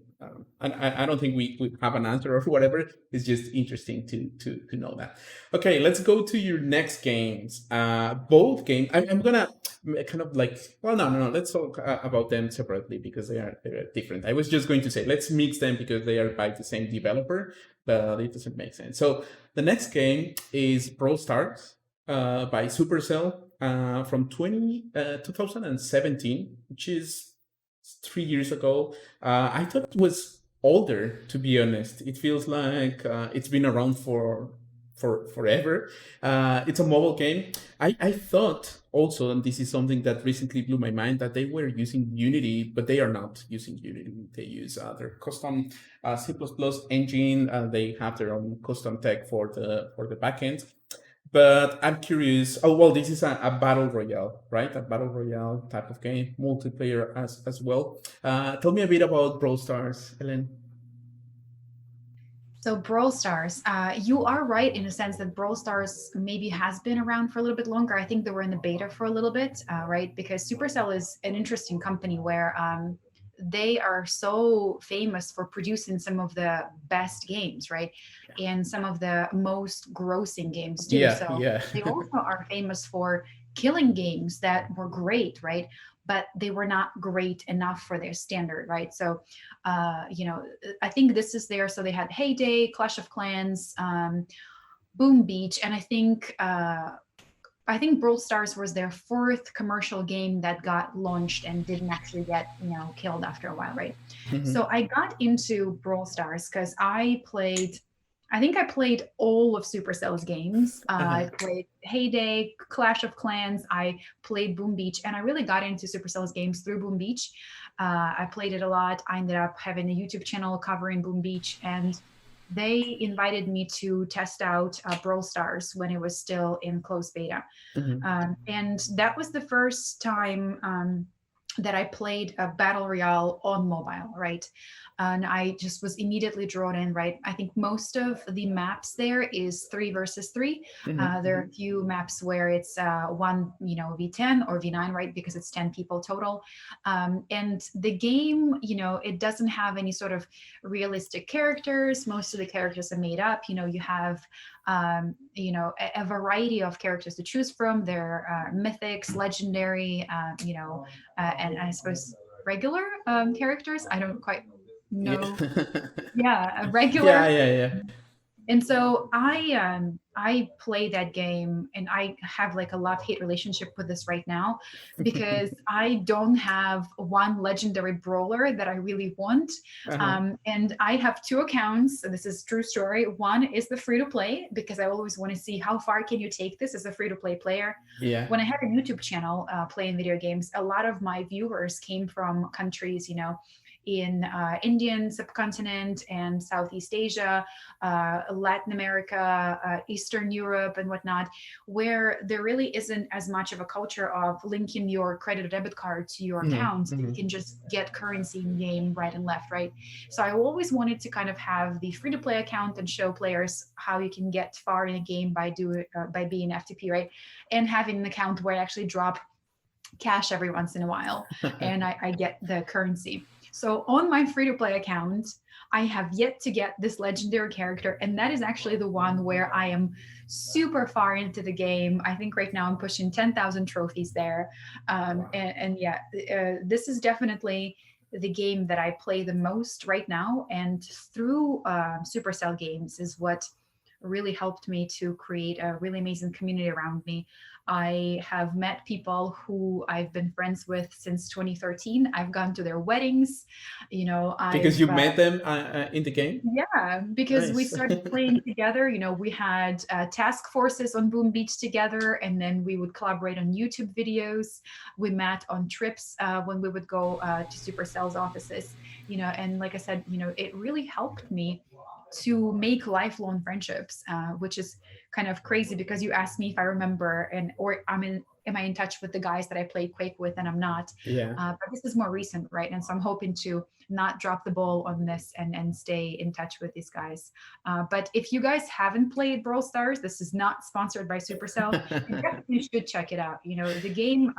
And I don't think we have an answer or whatever. It's just interesting to know that. Okay, let's go to your next games. Both games. I'm gonna kind of like, well, no. Let's talk about them separately because they're different. I was just going to say let's mix them because they are by the same developer, but it doesn't make sense. So the next game is Brawl Stars by Supercell from 2017, which is 3 years ago. I thought it was older, to be honest. It feels like it's been around for forever. It's a mobile game. I thought also, and this is something that recently blew my mind, that they were using Unity, but they are not using Unity. They use their custom C++ engine. They have their own custom tech for the backend. But I'm curious. Oh well, this is a battle royale, right? A battle royale type of game, multiplayer as well. Tell me a bit about Brawl Stars, Ellen. So Brawl Stars, you are right in a sense that Brawl Stars maybe has been around for a little bit longer. I think they were in the beta for a little bit, right? Because Supercell is an interesting company where they are so famous for producing some of the best games, right? And some of the most grossing games too. Yeah, So yeah, they also are famous for killing games that were great, right? But they were not great enough for their standard, right? So I think this is there. So they had Heyday, Clash of Clans, Boom Beach, and I think Brawl Stars was their fourth commercial game that got launched and didn't actually get killed after a while, right? So hmm I got into Brawl Stars because I think I played all of Supercell's games. I uh-huh. played Heyday, Clash of Clans. I played Boom Beach, and I really got into Supercell's games through Boom Beach. I played it a lot. I ended up having a YouTube channel covering Boom Beach, and they invited me to test out Brawl Stars when it was still in closed beta. hmm And that was the first time. that I played a battle royale on mobile, right? And I just was immediately drawn in, right? I think most of the maps there is 3 versus 3. There are a few maps where it's one, V10 or V9, right? Because it's 10 people total. And the game, it doesn't have any sort of realistic characters. Most of the characters are made up. You have a variety of characters to choose from. They're mythics, legendary, and I suppose regular characters. I don't quite know. Yeah. Yeah, a Yeah, regular. yeah, yeah. And so I play that game, and I have like a love-hate relationship with this right now, because I don't have one legendary brawler that I really want. Uh-huh. And I have two accounts, and this is true story. One is the free-to-play, because I always want to see how far can you take this as a free-to-play player. Yeah. When I had a YouTube channel playing video games, a lot of my viewers came from countries, in Indian subcontinent and Southeast Asia, Latin America, Eastern Europe, and whatnot, where there really isn't as much of a culture of linking your credit or debit card to your account, so you can just get currency in game right and left, right? So I always wanted to kind of have the free-to-play account and show players how you can get far in a game by being FTP, right? And having an account where I actually drop cash every once in a while and I get the currency. So on my free to play account, I have yet to get this legendary character, and that is actually the one where I am super far into the game. I think right now I'm pushing 10,000 trophies there. And yeah, this is definitely the game that I play the most right now. And through Supercell games is what really helped me to create a really amazing community around me. I have met people who I've been friends with since 2013. I've gone to their weddings. Because I've you met them in the game? Yeah, because we Nice. started playing together. We had task forces on Boom Beach together, and then we would collaborate on YouTube videos. We met on trips when we would go to Supercell's offices. And like I said, it really helped me to make lifelong friendships, which is kind of crazy, because you asked me if I remember, am I in touch with the guys that I played Quake with, and I'm not. Yeah. But this is more recent, right? And so I'm hoping to not drop the ball on this and stay in touch with these guys. But if you guys haven't played Brawl Stars, this is not sponsored by Supercell. You definitely should check it out. The game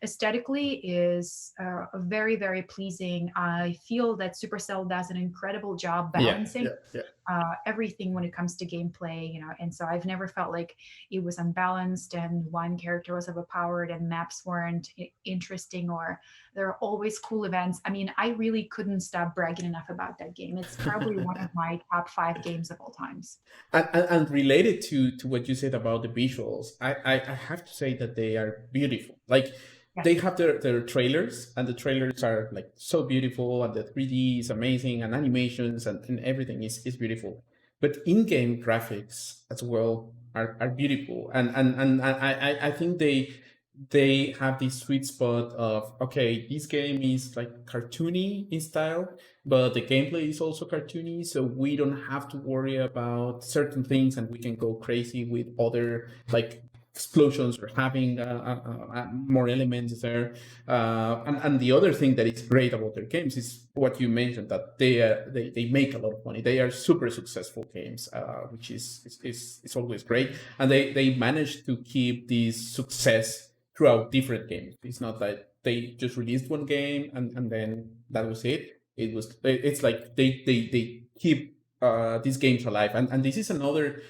aesthetically is very, very pleasing. I feel that Supercell does an incredible job Yeah, balancing yeah, yeah. everything when it comes to gameplay, and so I've never felt like it was unbalanced and one character was overpowered and maps weren't interesting, or there are always cool events. I mean, I really couldn't stop bragging enough about that game. It's probably one of my top 5 games of all times. And related to what you said about the visuals, I have to say that they are beautiful. Like Yeah. they have their trailers, and the trailers are like so beautiful, and the 3D is amazing, and animations and everything is beautiful. But in-game graphics as well are beautiful. And I think they have this sweet spot of, okay, this game is like cartoony in style, but the gameplay is also cartoony, so we don't have to worry about certain things, and we can go crazy with other like explosions or having more elements there. And the other thing that is great about their games is what you mentioned, that they make a lot of money. They are super successful games, which is always great, and they manage to keep this success throughout different games. It's not like they just released one game and then that was it. It's like they keep these games alive, and this is another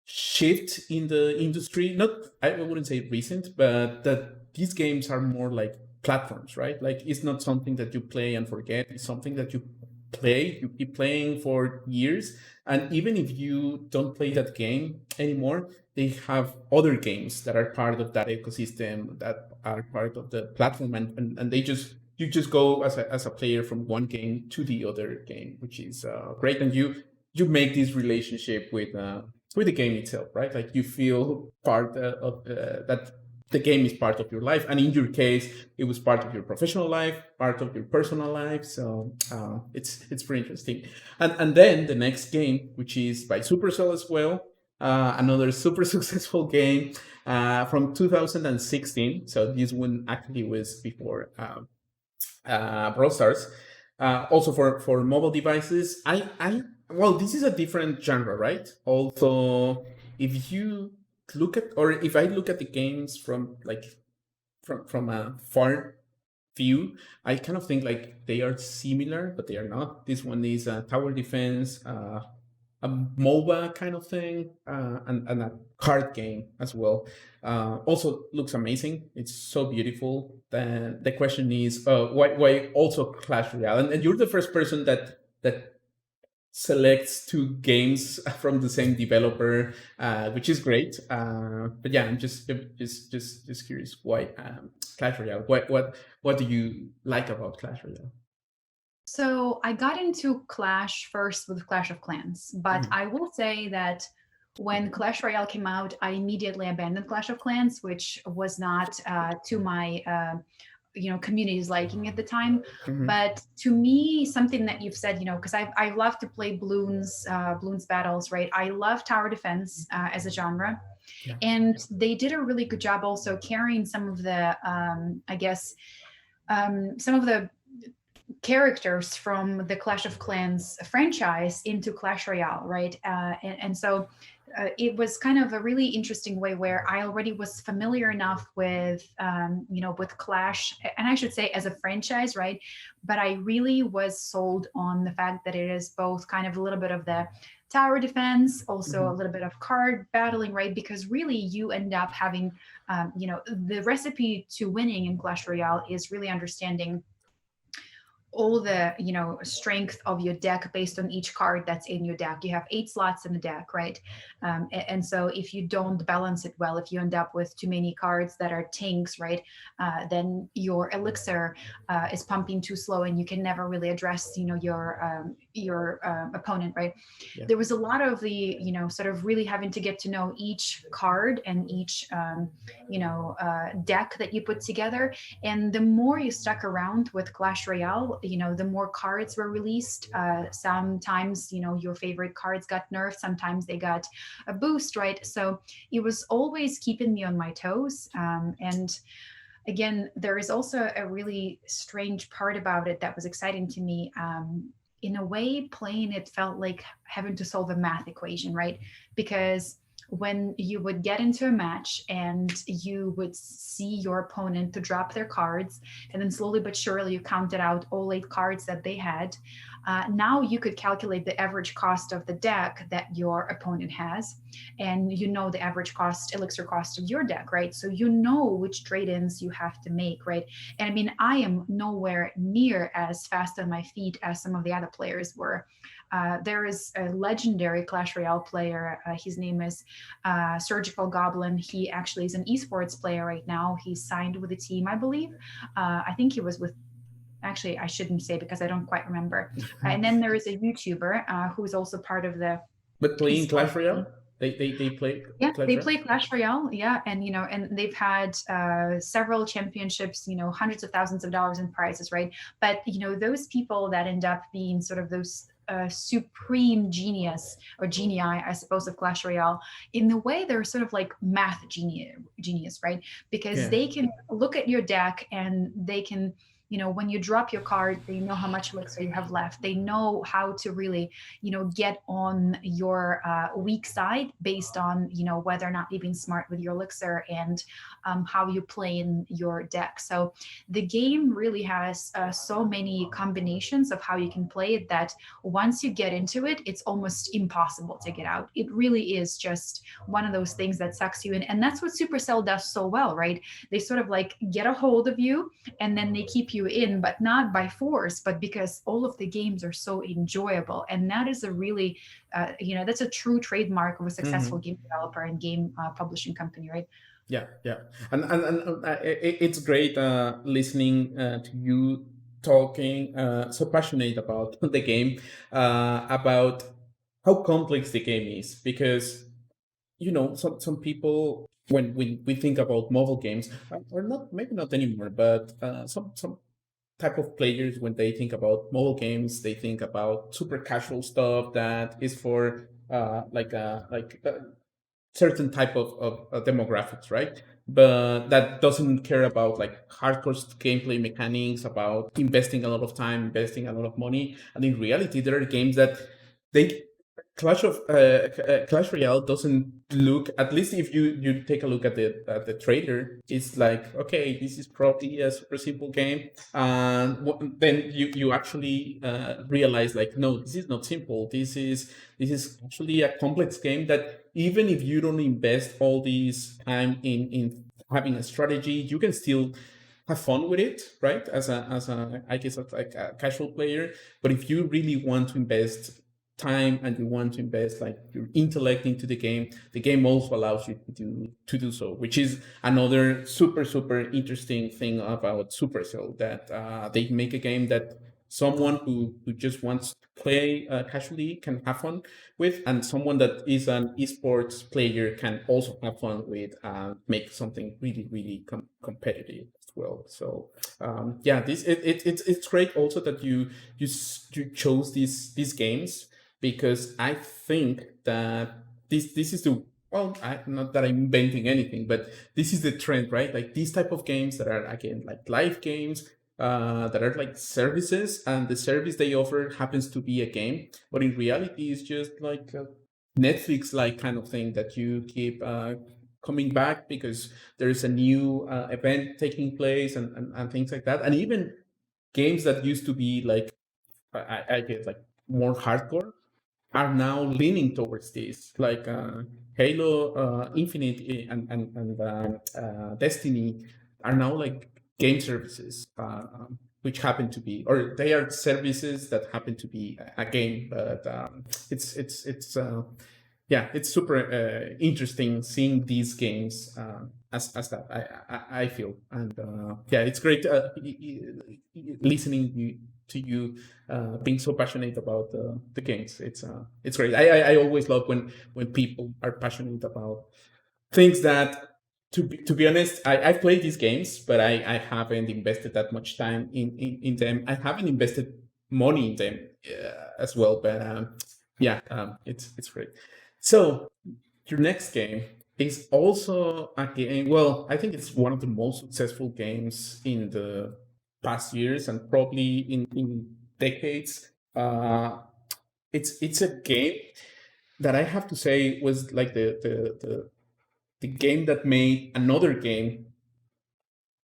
shift in the industry. Not, I wouldn't say recent, but that these games are more like platforms, right? Like it's not something that you play and forget. It's something that you keep playing for years. And even if you don't play that game anymore, they have other games that are part of that ecosystem, that are part of the platform, and you just go as a player from one game to the other game, which is great. And you make this relationship with the game itself, right? Like you feel part of that the game is part of your life, and in your case, it was part of your professional life, part of your personal life. So it's pretty interesting. And then the next game, which is by Supercell as well, another super successful game from 2016. So this one actually was before Brawl Stars. Also for mobile devices. Well, this is a different genre, right? Also, if you look at, or if I look at the games from like from a far view, I kind of think like they are similar, but they are not. This one is a tower defense, a MOBA kind of thing, and a card game as well. Also looks amazing. It's so beautiful. Then the question is, why also Clash Royale? And you're the first person that selects two games from the same developer, which is great. But yeah, I'm just curious why Clash Royale. What do you like about Clash Royale? So I got into Clash first with Clash of Clans, but Mhm. I will say that when Clash Royale came out, I immediately abandoned Clash of Clans, which was not to my community's liking at the time. Mhm. But to me, something that you've said, because I love to play Bloons battles, right? I love tower defense as a genre, Yeah. and they did a really good job also carrying some of the I guess some of the characters from the Clash of Clans franchise into Clash Royale, right? And so it was kind of a really interesting way where I already was familiar enough with, with Clash, and I should say as a franchise, right? But I really was sold on the fact that it is both kind of a little bit of the tower defense, also a Mhm. little bit of card battling, right? Because really you end up having, the recipe to winning in Clash Royale is really understanding all the strength of your deck based on each card that's in your deck. You have 8 slots in the deck, right? And so if you don't balance it well, if you end up with too many cards that are tanks, right, then your elixir is pumping too slow and you can never really address your opponent, right? Yeah. There was a lot of the sort of really having to get to know each card and each deck that you put together. And the more you stuck around with Clash Royale, the more cards were released. Sometimes, your favorite cards got nerfed. Sometimes they got a boost, right? So it was always keeping me on my toes. And again, there is also a really strange part about it that was exciting to me. In a way, playing it felt like having to solve a math equation, right? Because when you would get into a match and you would see your opponent to drop their cards, and then slowly but surely you counted out all 8 cards that they had, now you could calculate the average cost of the deck that your opponent has, and the average cost, elixir cost of your deck, right? So you know which trade-ins you have to make, right? And I mean, I am nowhere near as fast on my feet as some of the other players were. There is a legendary Clash Royale player. His name is Surgical Goblin. He actually is an esports player right now. He's signed with a team, I believe. I think he was with, actually, I shouldn't say because I don't quite remember. And then there is a YouTuber who is also part of the But playing esports Clash team. Royale, they play Yeah, Clash they Royale. play Clash Royale. Yeah, and and they've had several championships. Hundreds of thousands of dollars in prizes, right? But those people that end up being sort of those supreme genius or genii, I suppose, of Clash Royale, in the way they're sort of like math genius, right? Because Yeah. they can look at your deck and they can. When you drop your card, they know how much elixir you have left. They know how to really get on your weak side based on whether or not you've been smart with your elixir and how you play in your deck. So the game really has so many combinations of how you can play it that once you get into it, it's almost impossible to get out. It really is just one of those things that sucks you in, and that's what Supercell does so well, right? They sort of like get a hold of you and then they keep you in, but not by force, but because all of the games are so enjoyable. And that is a really that's a true trademark of a successful Hmm. game developer and game publishing company, right? Yeah, yeah, it's great listening to you talking so passionate about the game, about how complex the game is, because some people when we think about mobile games, or not, maybe not anymore, but some type of players, when they think about mobile games, they think about super casual stuff that is for certain type of demographics, right? But that doesn't care about like hardcore gameplay mechanics, about investing a lot of time, investing a lot of money. And in reality, there are games that they Clash Royale doesn't look, at least if you take a look at the trailer, it's like, okay, this is probably a super simple game, and then you actually realize like, no, this is not simple. This is actually a complex game that even if you don't invest all this time in having a strategy, you can still have fun with it, right? As a I guess as like a casual player. But if you really want to invest time and you want to invest like your intellect into the game also allows you to do so, which is another super interesting thing about Supercell, that they make a game that someone who just wants to play casually can have fun with, and someone that is an esports player can also have fun with, make something really competitive as well. So yeah, it's great also that you chose these games, because I think that this is the, well, not that I'm inventing anything, but this is the trend, right? Like these type of games that are again like live games, that are like services, and the service they offer happens to be a game, but in reality, it's just like a Netflix-like kind of thing that you keep coming back because there's a new event taking place, and things like that, and even games that used to be like I guess like more hardcore are now leaning towards this, like Halo Infinite, and Destiny are now like game services, which happen to be, or they are services that happen to be a game, but it's yeah, it's super interesting seeing these games as that I feel, and yeah, it's great listening to you being so passionate about the games. It's great. I always love when people are passionate about things that, to be honest, I've played these games, but I haven't invested that much time in them. I haven't invested money in them as well, but yeah, it's great. So your next game is also a game. Well, I think it's one of the most successful games in the past years and probably in decades. It's a game that I have to say was like the game that made another game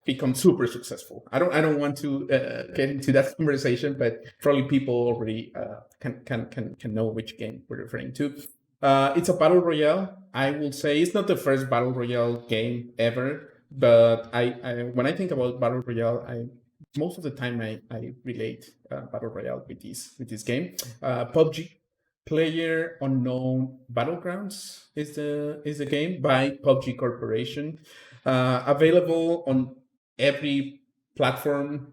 become super successful. I don't want to get into that conversation, but probably people already can know which game we're referring to. It's a battle royale. I will say it's not the first battle royale game ever, but when I think about battle royale, I most of the time I relate battle royale with this game. PUBG, Player Unknown Battlegrounds is the game by PUBG Corporation, available on every platform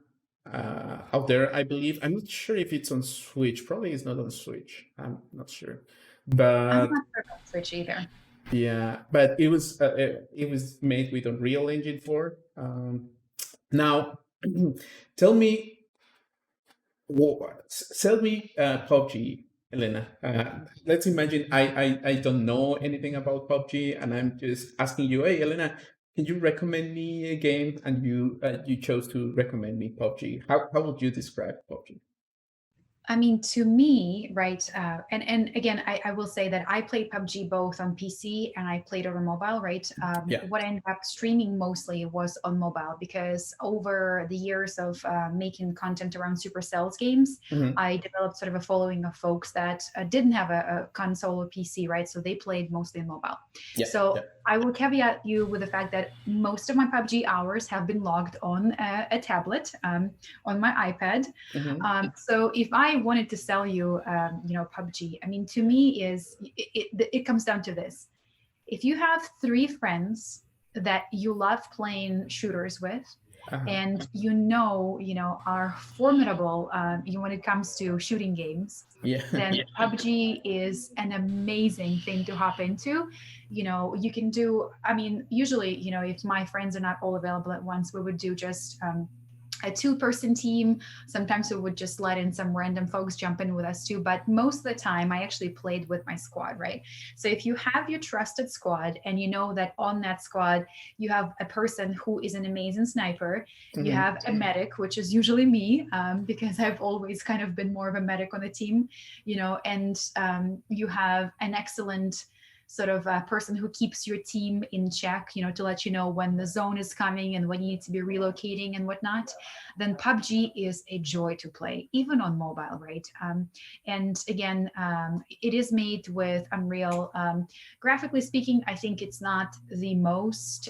out there, I believe. I'm not sure if it's on Switch. Probably it's not on Switch. I'm not sure, I'm but not sure about Switch either. yeah, but it was made with Unreal Engine 4. Now, tell me, sell me PUBG, Elena. Let's imagine I don't know anything about PUBG, and I'm just asking you, hey, Elena, can you recommend me a game? And you chose to recommend me PUBG. How would you describe PUBG? I mean, to me, right, and again, I will say that I played PUBG both on PC and I played over mobile, right? Yeah. What I ended up streaming mostly was on mobile because over the years of making content around Supercell's games, Mhm. I developed sort of a following of folks that didn't have a console or PC, right? So they played mostly on mobile. Yeah. So Yeah. I will caveat you with the fact that most of my PUBG hours have been logged on a tablet, on my iPad. Mhm. So if I wanted to sell you, PUBG, I mean, to me, it comes down to this: if you have three friends that you love playing shooters with, Uh-huh. and are formidable, when it comes to shooting games, Yeah. then PUBG is an amazing thing to hop into. You can do. I mean, usually, if my friends are not all available at once, we would do just a two-person team. Sometimes we would just let in some random folks jump in with us too, but most of the time I actually played with my squad, right? So if you have your trusted squad and you know that on that squad you have a person who is an amazing sniper, you Mhm. have a medic, which is usually me, because I've always kind of been more of a medic on the team, and you have an excellent sort of a person who keeps your team in check, to let you know when the zone is coming and when you need to be relocating and whatnot, then PUBG is a joy to play, even on mobile, right? And again, it is made with Unreal. Graphically speaking, I think it's not the most,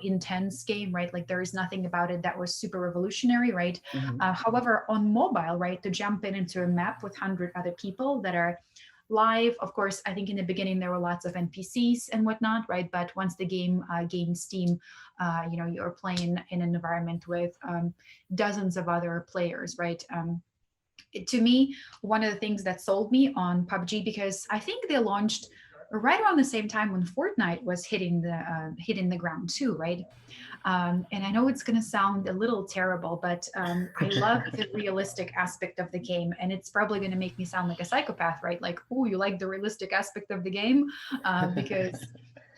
intense game, right? Like there is nothing about it that was super revolutionary, right? Mhm. However, on mobile, right, to jump in into a map with 100 other people that are live. Of course, I think in the beginning there were lots of NPCs and whatnot, right? But once the game gained steam, you're playing in an environment with dozens of other players, right? To me, one of the things that sold me on PUBG, because I think they launched right around the same time when Fortnite was hitting the ground too, right? And I know it's going to sound a little terrible, but I love the realistic aspect of the game. And it's probably going to make me sound like a psychopath, right? Like, oh, you like the realistic aspect of the game? Because,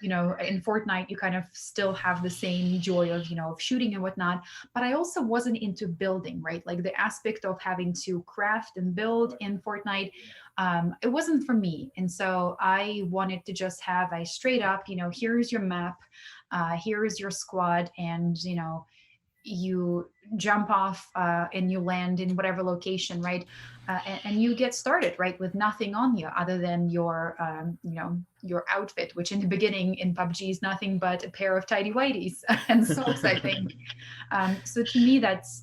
in Fortnite, you kind of still have the same joy of, of shooting and whatnot. But I also wasn't into building, right? Like the aspect of having to craft and build in Fortnite, it wasn't for me. And so I wanted to just have a straight up, here's your map, here is your squad, and you jump off and you land in whatever location, right? And you get started, right, with nothing on you other than your outfit, which in the beginning in PUBG is nothing but a pair of tidy whities and socks, I think. So to me, that's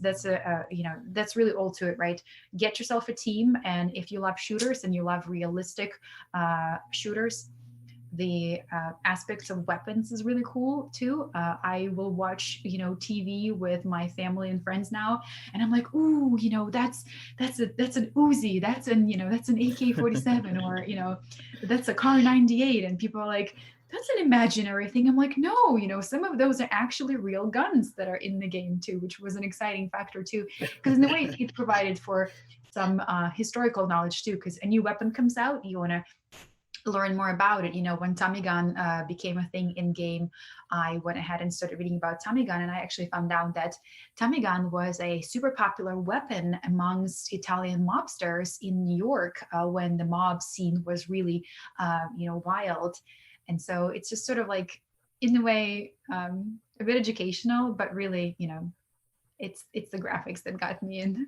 really all to it, right? Get yourself a team, and if you love shooters and you love realistic shooters, the aspects of weapons is really cool too. I will watch, TV with my family and friends now, and I'm like, ooh, that's an Uzi, that's an AK-47, or that's a Car 98, and people are like, that's an imaginary thing. I'm like, no, some of those are actually real guns that are in the game too, which was an exciting factor too, because in a way it provided for some historical knowledge too, because a new weapon comes out, you want to learn more about it. When Tommy gun became a thing in game, I went ahead and started reading about Tommy gun, and I actually found out that Tommy gun was a super popular weapon amongst Italian mobsters in New York when the mob scene was really, wild. And so it's just sort of like, in a way, a bit educational, but really, it's the graphics that got me in.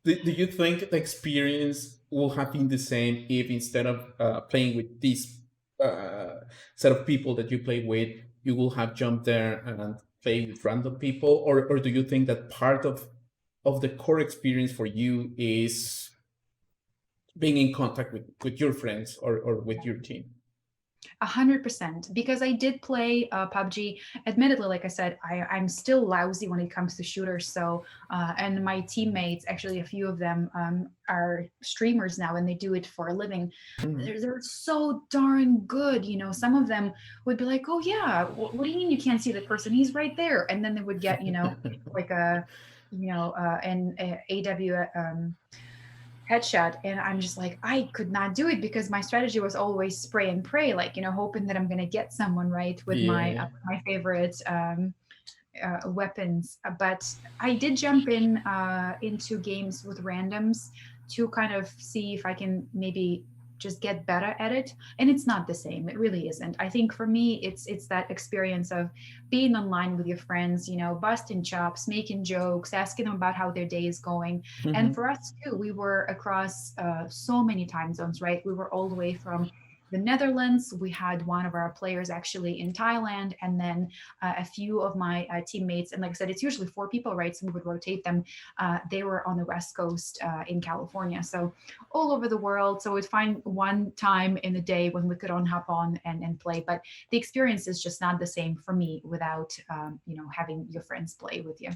Do you think the experience will have been the same if instead of playing with this uh, set of people that you play with, you will have jumped there and play with random people, or do you think that part of the core experience for you is being in contact with your friends or with your team? 100%, because I did play PUBG. Admittedly, like I said, I'm still lousy when it comes to shooters. So, and my teammates, actually, a few of them are streamers now, and they do it for a living. Mhm. They're so darn good. Some of them would be like, "Oh yeah, what do you mean you can't see the person? He's right there," and then they would get, like an AW headshot, and I'm just like, I could not do it because my strategy was always spray and pray, like, hoping that I'm going to get someone right with Yeah. my favorite weapons. But I did jump in into games with randoms to kind of see if I can maybe just get better at it, and it's not the same. It really isn't. I think for me, it's that experience of being online with your friends, busting chops, making jokes, asking them about how their day is going. And Mhm. for us too, we were across so many time zones, right? We were all the way from the Netherlands. We had one of our players actually in Thailand, and then a few of my teammates. And like I said, it's usually four people, right? So we would rotate them. They were on the West Coast in California. So all over the world. So we'd find one time in the day when we could on hop on and play. But the experience is just not the same for me without, having your friends play with you.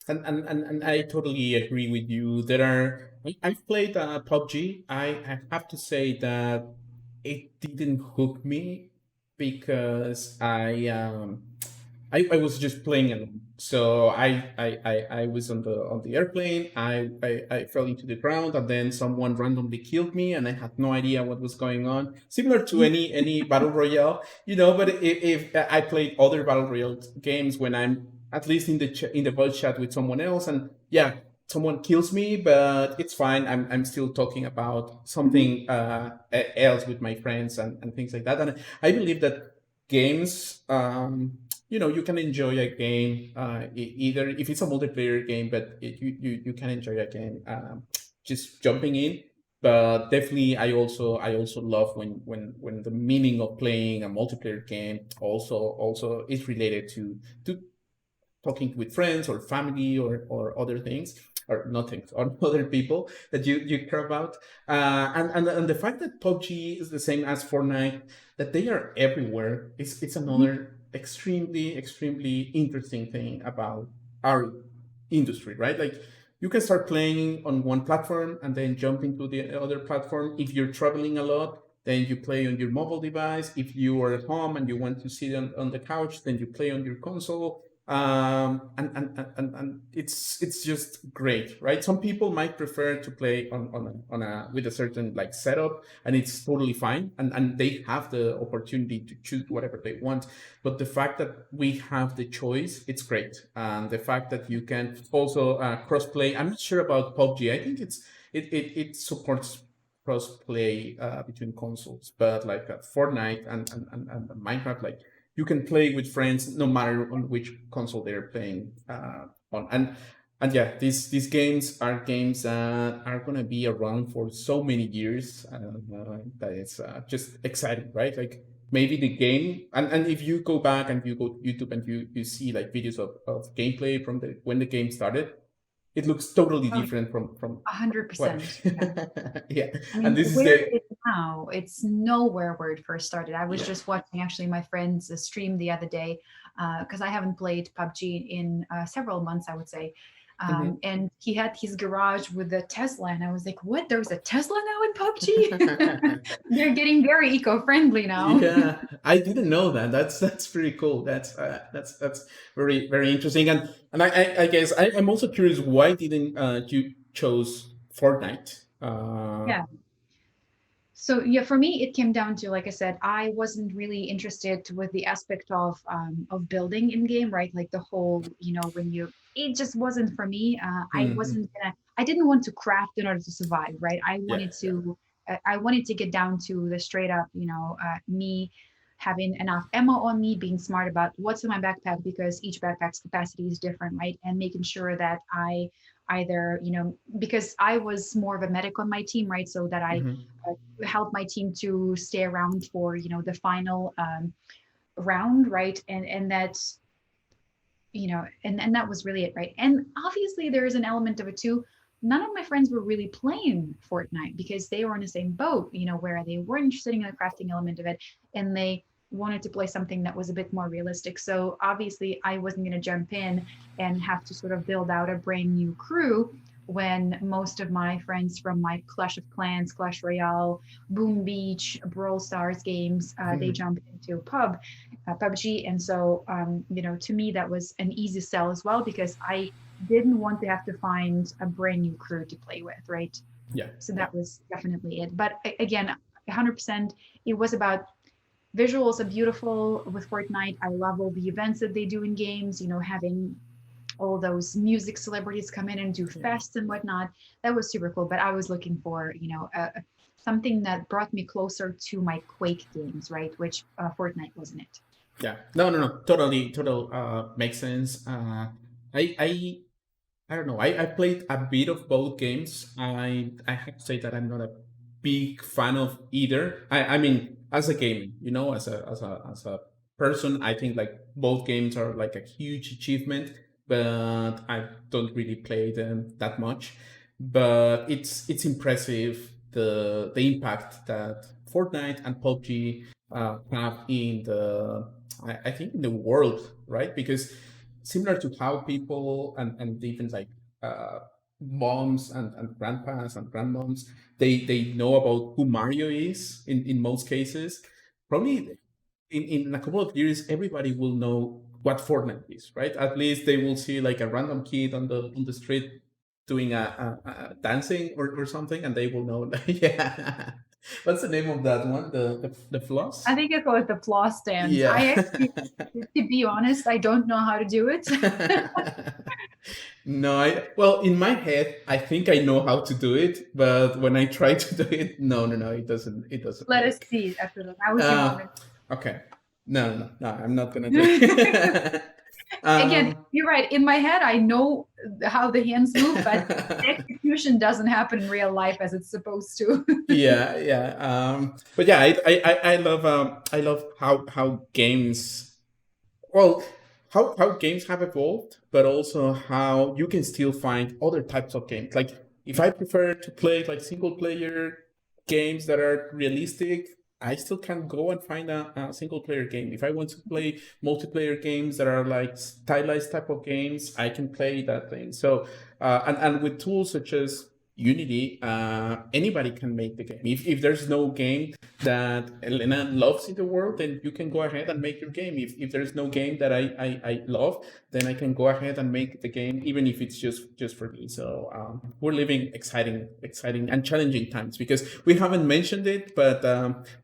And I totally agree with you. I've played PUBG. I have to say that it didn't hook me because I was just playing alone. So I was on the airplane. I fell into the ground, and then someone randomly killed me, and I had no idea what was going on. Similar to any battle royale, But if I played other battle royale games when I'm at least in the in the voice chat with someone else, and yeah, someone kills me, but it's fine. I'm still talking about something else with my friends and things like that. And I believe that games, you can enjoy a game either if it's a multiplayer game, but you can enjoy a game just jumping in. But definitely, I also love when the meaning of playing a multiplayer game also is related to talking with friends or family or other things or nothing or other people that you care about, and the fact that PUBG is the same as Fortnite, that they are everywhere, it's another extremely interesting thing about our industry, right? Like, you can start playing on one platform and then jump into the other platform. If you're traveling a lot, then you play on your mobile device. If you are at home and you want to sit on the couch, then you play on your console. And it's just great, right? Some people might prefer to play on a with a certain like setup, and it's totally fine, and they have the opportunity to choose whatever they want. But the fact that we have the choice, it's great. And the fact that you can also cross play. I'm not sure about PUBG. I think it supports cross play between consoles, but like Fortnite and Minecraft, like, you can play with friends no matter on which console they're playing on. And yeah, these games are games that are gonna be around for so many years, that it's just exciting, right? Like, maybe the game, and if you go back and you go to YouTube and you see like videos of gameplay from the when the game started, it looks totally Oh, different from what. 100%. Yeah. Yeah, I and mean, this is where the it is now, it's nowhere where it first started. I was yeah. just watching actually my friend's stream the other day because I haven't played PUBG in several months, I would say. Mhm. And he had his garage with a Tesla, and I was like, "What? There's a Tesla now in PUBG? They're getting very eco-friendly now." Yeah, I didn't know that. That's pretty cool. That's very very interesting. And I guess I'm also curious, why didn't you chose Fortnite? Yeah. So yeah, for me, it came down to, like I said, I wasn't really interested with the aspect of building in game, right? Like the whole, when you, it just wasn't for me. Mhm. I didn't want to craft in order to survive, right? Yeah, yeah. I wanted to get down to the straight up, me having enough ammo on me, being smart about what's in my backpack because each backpack's capacity is different, right? And making sure that I either, because I was more of a medic on my team, right? So that I Mhm. help my team to stay around for the final round, right? And that's and that was really it, right? And obviously there is an element of it too. None of my friends were really playing Fortnite because they were in the same boat, where they weren't interested in the crafting element of it, and they wanted to play something that was a bit more realistic. So obviously I wasn't going to jump in and have to sort of build out a brand new crew when most of my friends from my Clash of Clans, Clash Royale, Boom Beach, Brawl Stars games, they Mhm. jump into PUBG. And so, to me, that was an easy sell as well because I didn't want to have to find a brand new crew to play with, right? Yeah, So yeah. that was definitely it. But again, 100%, it was about visuals are beautiful with Fortnite. I love all the events that they do in games, having all those music celebrities come in and do Yeah. fests and whatnot. That was super cool. But I was looking for, something that brought me closer to my Quake games, right? Which Fortnite wasn't it. Yeah. No, no, no. Totally, makes sense. I I don't know. I played a bit of both games. I have to say that I'm not a big fan of either. I mean, as a gamer, as a person, I think like both games are like a huge achievement, but I don't really play them that much. But it's impressive the impact that Fortnite and PUBG have in the I think in the world, right? Because similar to how people and even like uh, moms and grandpas and grandmoms, they know about who Mario is in most cases. Probably in a couple of years, everybody will know what Fortnite is, right? At least they will see like a random kid on the street doing a dancing or something, and they will know. Yeah, what's the name of that one? The I floss? think it was the floss dance. Yeah. I actually, to be honest, I don't know how to do it. No, well, in my head, I think I know how to do it, but when I try to do it, no, it doesn't Let us work. see after that. Now we see Uh, moment. okay. No, I'm not gonna do it. Again, um, you're right. In my head, I know how the hands move, but the execution doesn't happen in real life as it's supposed to. yeah. But yeah, I love how games, well, how games have evolved, but also how you can still find other types of games. Like if I prefer to play like single player games that are realistic, I still can go and find a single player game. If I want to play multiplayer games that are like stylized type of games, I can play that thing. So and with tools such as Unity, anybody can make the game. If there's no game that Elena loves in the world, then you can go ahead and make your game. If there's no game that I love, then I can go ahead and make the game, even if it's just for me. So we're living exciting and challenging times because we haven't mentioned it, but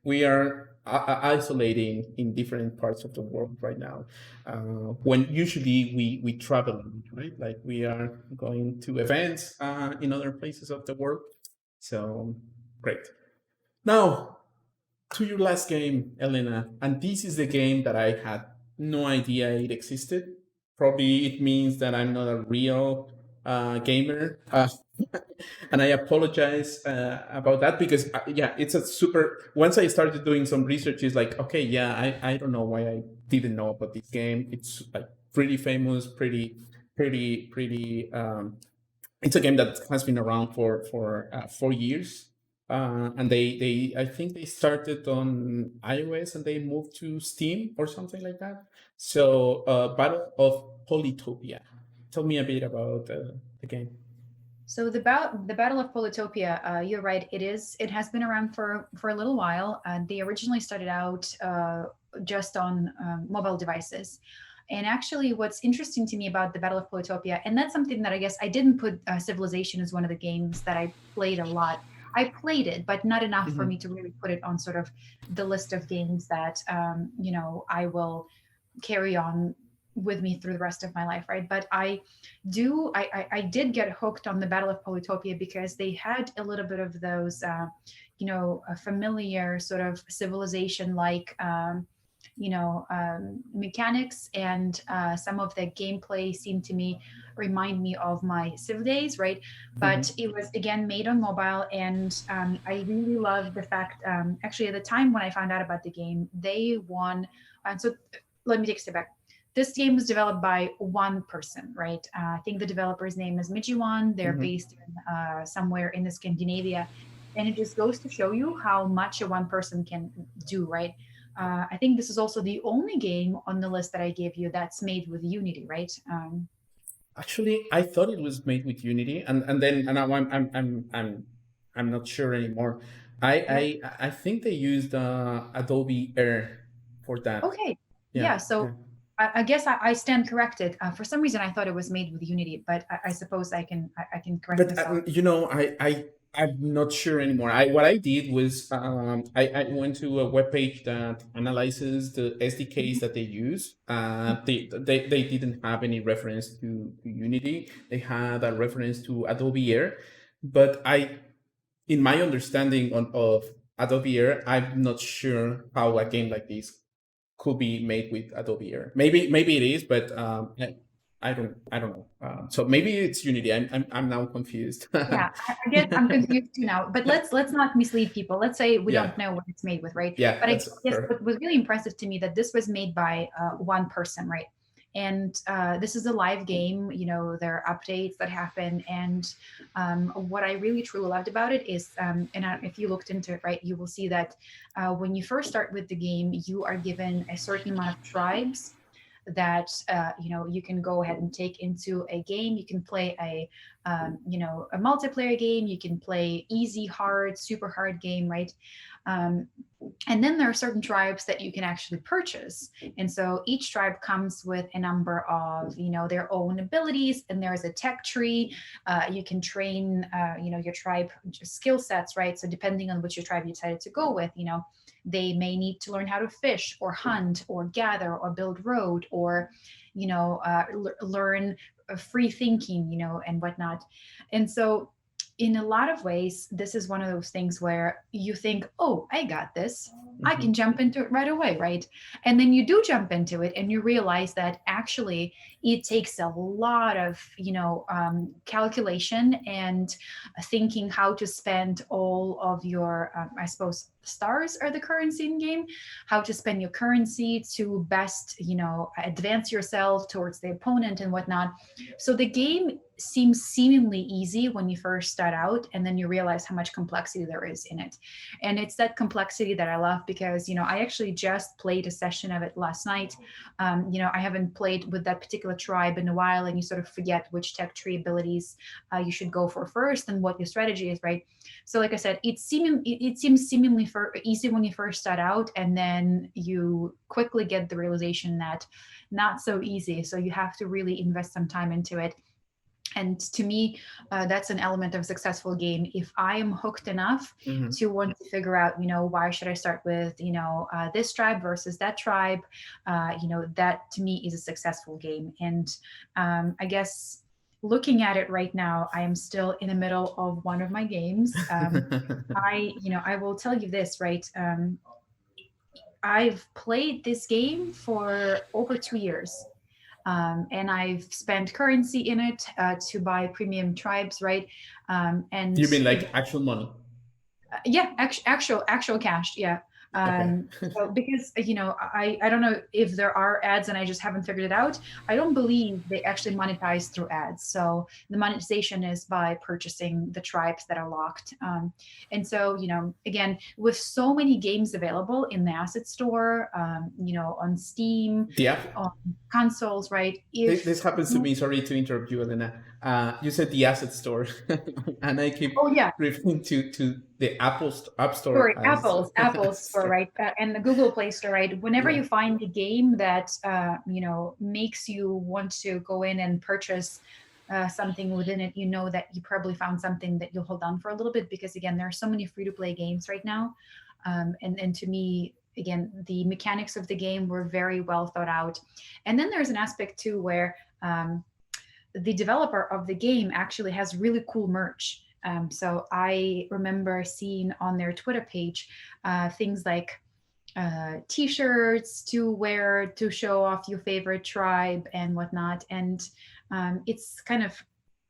we are isolating in different parts of the world right now. When usually we travel, right? Like we are going to events in other places of the world. So great. Now, to your last game, Elena, and this is the game that I had no idea it existed. Probably it means that I'm not a real gamer. And I apologize about that because, yeah, it's a super. Once I started doing some research, it's like, okay, yeah, I don't know why I didn't know about this game. It's like pretty famous, pretty. It's a game that has been around for 4 years, and they I think they started on iOS and they moved to Steam or something like that. So, Battle of Polytopia. Tell me a bit about the game. So the Battle of Polytopia, you're right. It has been around for a little while. They originally started out just on mobile devices. And actually, what's interesting to me about the Battle of Polytopia, and that's something that I guess I didn't put Civilization as one of the games that I played a lot. I played it, but not enough for Mhm. me to really put it on sort of the list of games that I will carry on with me through the rest of my life, right? But I did get hooked on the Battle of Polytopia because they had a little bit of those a familiar sort of civilization like mechanics, and some of the gameplay seemed to me remind me of my Civ days, right? But Mhm. it was again made on mobile, and I really love the fact. Actually, at the time when I found out about the game, they won. And so, let me take a step back. This game was developed by one person, right? I think the developer's name is Mijiwan. They're Mhm. based in somewhere in the Scandinavia, and it just goes to show you how much a one person can do, right? I think this is also the only game on the list that I gave you that's made with Unity, right? Actually, I thought it was made with Unity, and then and now I'm not sure anymore. Yeah. I think they used Adobe Air for that. Okay. Yeah, Yeah. So yeah. I guess I stand corrected. For some reason, I thought it was made with Unity, but I suppose I can correct But myself. I'm not sure anymore. I What I did was I went to a webpage that analyzes the SDKs that they use. They didn't have any reference to Unity. They had a reference to Adobe Air, but in my understanding of Adobe Air, I'm not sure how a game like this could be made with Adobe Air. Maybe it is, but I don't know. So maybe it's Unity. I'm now confused. Yeah, I guess I'm confused too now. But let's not mislead people. Let's say we Yeah, don't know what it's made with, right? yeah, But I that's guess fair. what was really impressive to me that this was made by one person, right? And this is a live game. There are updates that happen, and what I really truly loved about it is, if you looked into it, right, you will see that when you first start with the game, you are given a certain amount of tribes, that you can go ahead and take into a game. You can play a multiplayer game. You can play easy, hard, super hard game, right? Um, and then there are certain tribes that you can actually purchase, and so each tribe comes with a number of their own abilities, and there's a tech tree. You can train your tribe skill sets, right? So depending on which your tribe you decided to go with, they may need to learn how to fish or hunt or gather or build road, or learn free thinking, and whatnot. And so in a lot of ways, this is one of those things where you think, oh, I got this. I can jump into it right away, right? And then you do jump into it and you realize that actually it takes a lot of, calculation and thinking how to spend all of your, I suppose, stars are the currency in game, how to spend your currency to best, advance yourself towards the opponent and whatnot. So the game seems seemingly easy when you first start out, and then you realize how much complexity there is in it. And it's that complexity that I love, because I actually just played a session of it last night. I haven't played with that particular tribe in a while, and you sort of forget which tech tree abilities you should go for first and what your strategy is, right? So like I said, it seems seemingly easy when you first start out, and then you quickly get the realization that not so easy. So you have to really invest some time into it. And to me, that's an element of a successful game. If I am hooked enough to want to figure out, why should I start with, this tribe versus that tribe, that to me is a successful game. And I guess looking at it right now, I am still in the middle of one of my games. I will tell you this, right? I've played this game for over 2 years. And I've spent currency in it to buy premium tribes, right? And You mean like actual money? yeah, actual cash, yeah. Okay. So because I don't know if there are ads and I just haven't figured it out. I don't believe they actually monetize through ads. So the monetization is by purchasing the tribes that are locked. And so again, with so many games available in the asset store, on Steam, Yeah. on consoles, right? This happens to me. Sorry to interrupt you, Elena. You said the asset store, and I keep Oh yeah, referring to the App Store sorry, as Apple's store, right? And the Google Play Store, right? Whenever yeah. you find a game that makes you want to go in and purchase something within it, that you probably found something that you'll hold on for a little bit, because again, there are so many free to play games right now, and to me, again, the mechanics of the game were very well thought out. And then there's an aspect too where the developer of the game actually has really cool merch. So I remember seeing on their Twitter page things like T-shirts to wear to show off your favorite tribe and whatnot. And it's kind of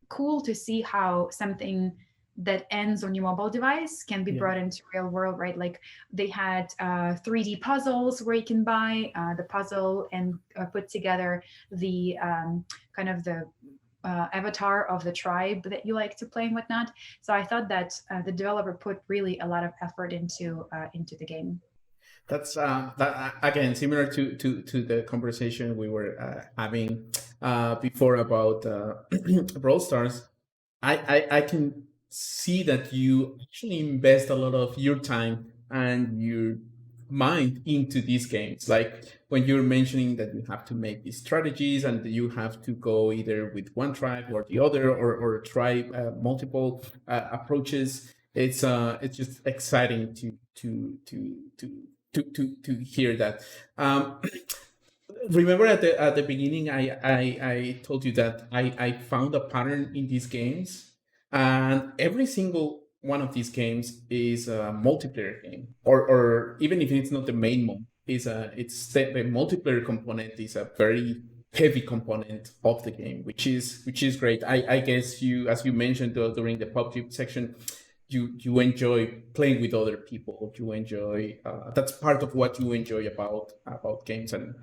cool to see how something that ends on your mobile device can be brought into real world, right? Like they had 3D puzzles where you can buy the puzzle and put together the kind of the avatar of the tribe that you like to play and whatnot. So I thought that the developer put really a lot of effort into the game. That's that, again, similar to the conversation we were having before about Brawl Stars. I can see that you actually invest a lot of your time and your mind into these games. Like when you're mentioning that you have to make these strategies and you have to go either with one tribe or the other, or try multiple approaches. It's just exciting to hear that. Remember at the beginning, I told you that I found a pattern in these games, and every single one of these games is a multiplayer game, or even if it's not the main one, the multiplayer component is a very heavy component of the game, which is great. I guess you, as you mentioned during the PUBG section, you enjoy playing with other people. You enjoy that's part of what you enjoy about games, and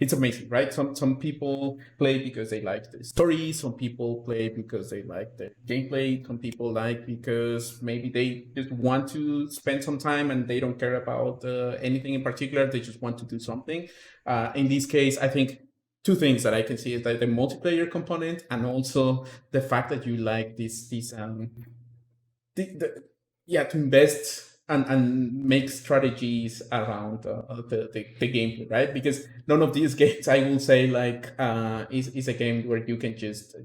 it's amazing, right? Some people play because they like the story. Some people play because they like the gameplay. Some people like because maybe they just want to spend some time and they don't care about anything in particular. They just want to do something. In this case, I think two things that I can see is that the multiplayer component and also the fact that you like the yeah, to invest and make strategies around the gameplay, right? Because none of these games, I will say, like is a game where you can just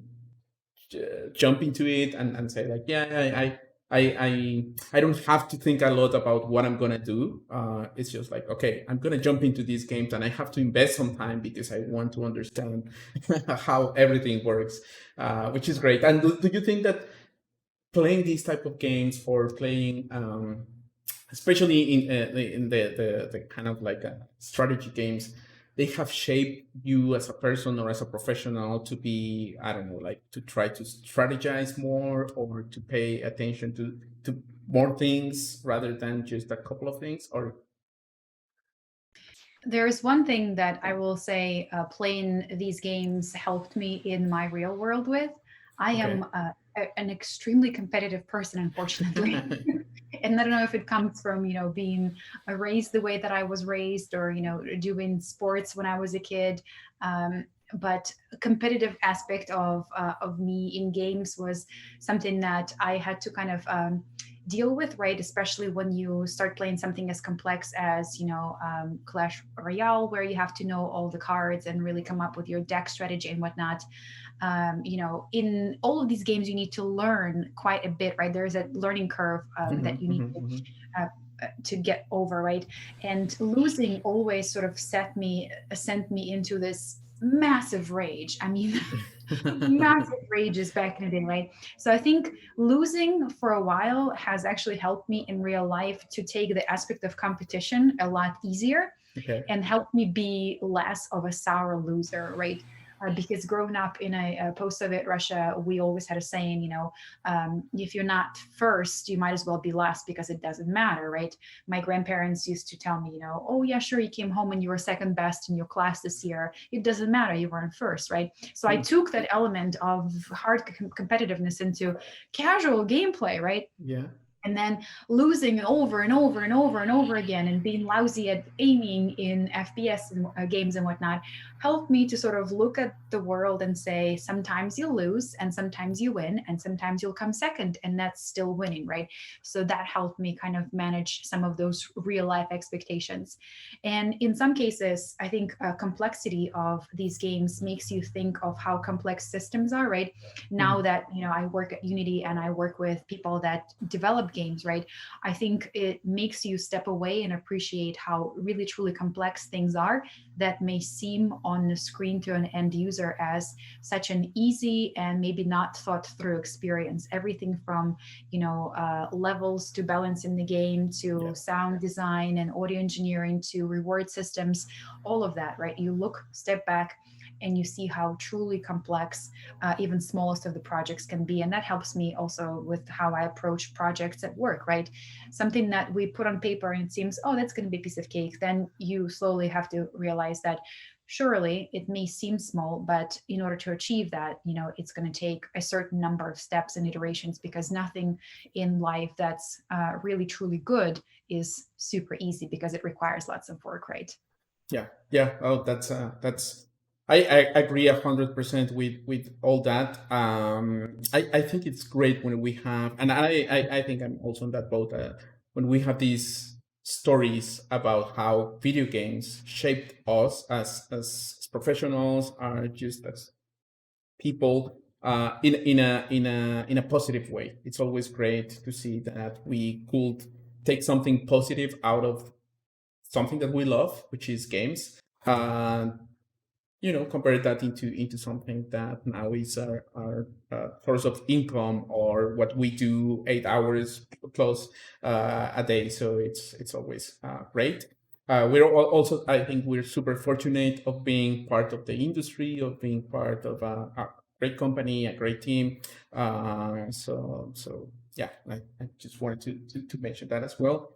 jump into it and say like, yeah, I don't have to think a lot about what I'm gonna do. It's just like, okay, I'm gonna jump into these games and I have to invest some time because I want to understand how everything works, which is great. And do you think that playing these type of games or playing especially in the kind of like strategy games, they have shaped you as a person or as a professional to be, I don't know, like to try to strategize more or to pay attention to more things rather than just a couple of things? Or There's one thing that I will say playing these games helped me in my real world with. I okay. am an extremely competitive person, unfortunately. And I don't know if it comes from, being raised the way that I was raised or, doing sports when I was a kid. But a competitive aspect of me in games was something that I had to kind of deal with, right? Especially when you start playing something as complex as, Clash Royale, where you have to know all the cards and really come up with your deck strategy and whatnot. In all of these games, you need to learn quite a bit, right? There's a learning curve that you need to get over, right? And losing always sort of sent me into this massive rage. I mean, massive rages back in the day, right? So I think losing for a while has actually helped me in real life to take the aspect of competition a lot easier Okay. and helped me be less of a sour loser, right? Because growing up in a post-Soviet Russia, we always had a saying, if you're not first, you might as well be last because it doesn't matter, right? My grandparents used to tell me, oh yeah, sure, you came home and you were second best in your class this year. It doesn't matter, you weren't first, right? So I took that element of hard competitiveness into casual gameplay, right? Yeah. And then losing over and over and over and over again and being lousy at aiming in FPS and, games and whatnot helped me to sort of look at the world and say, sometimes you lose and sometimes you win and sometimes you'll come second and that's still winning, right? So that helped me kind of manage some of those real life expectations. And in some cases, I think complexity of these games makes you think of how complex systems are, right? Now that, I work at Unity and I work with people that develop games, right? I think it makes you step away and appreciate how really truly complex things are that may seem on the screen to an end user as such an easy and maybe not thought through experience. Everything from levels to balance in the game to Yeah. sound design and audio engineering to reward systems, all of that, right? You look, step back, and you see how truly complex even smallest of the projects can be. And that helps me also with how I approach projects at work, right? Something that we put on paper and it seems, oh, that's going to be a piece of cake. Then you slowly have to realize that surely it may seem small, but in order to achieve that, it's going to take a certain number of steps and iterations because nothing in life that's really truly good is super easy because it requires lots of work, right? Yeah, yeah. Oh, that's. I agree 100% with all that. I think it's great when we have, and I think I'm also in that boat. When we have these stories about how video games shaped us as professionals, are just as people, in a positive way. It's always great to see that we could take something positive out of something that we love, which is games, and compare that into something that now is our source of income or what we do 8 hours plus a day. So it's always great. Also, I think we're super fortunate of being part of the industry, of being part of a great company, a great team. So yeah, I just wanted to mention that as well.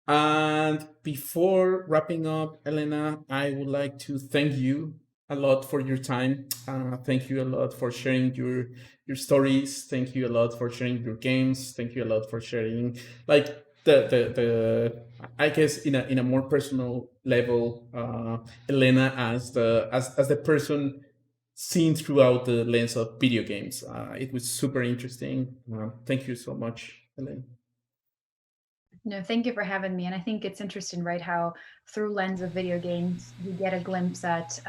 And before wrapping up, Elena, I would like to thank you a lot for your time. Thank you a lot for sharing your stories. Thank you a lot for sharing your games. Thank you a lot for sharing like the I guess in a more personal level, Elena as the person seen throughout the lens of video games. It was super interesting. Thank you so much, Elena. No, thank you for having me. And I think it's interesting, right? How through lens of video games, we get a glimpse at,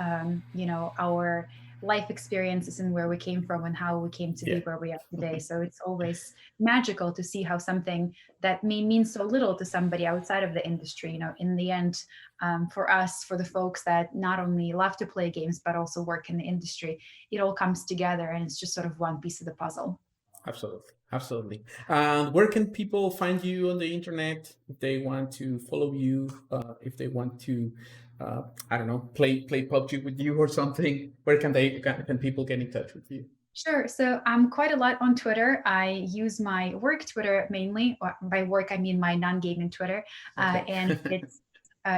our life experiences and where we came from and how we came to be Yeah. where we are today. So it's always magical to see how something that may mean so little to somebody outside of the industry, in the end, for us, for the folks that not only love to play games, but also work in the industry, it all comes together and it's just sort of one piece of the puzzle. Absolutely. Absolutely. And where can people find you on the internet if they want to follow you, if they want to, I don't know, play PUBG with you or something? Where can people get in touch with you? Sure. So I'm quite a lot on Twitter. I use my work Twitter mainly. Or by work, I mean my non-gaming Twitter, Okay. and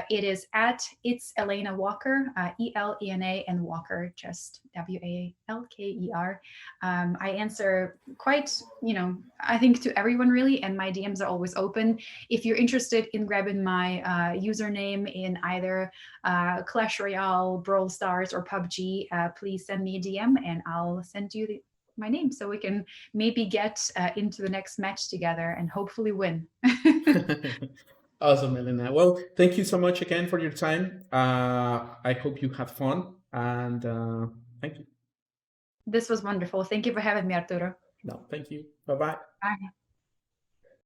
it is at it's Elena Walker, Elena and Walker, just Walker. I answer quite, I think to everyone really, and my DMs are always open. If you're interested in grabbing my username in either Clash Royale, Brawl Stars, or PUBG, please send me a DM and I'll send you my name so we can maybe get into the next match together and hopefully win. Awesome, Elena. Well, thank you so much again for your time. I hope you had fun, and thank you. This was wonderful. Thank you for having me, Arturo. No, thank you. Bye bye. Bye.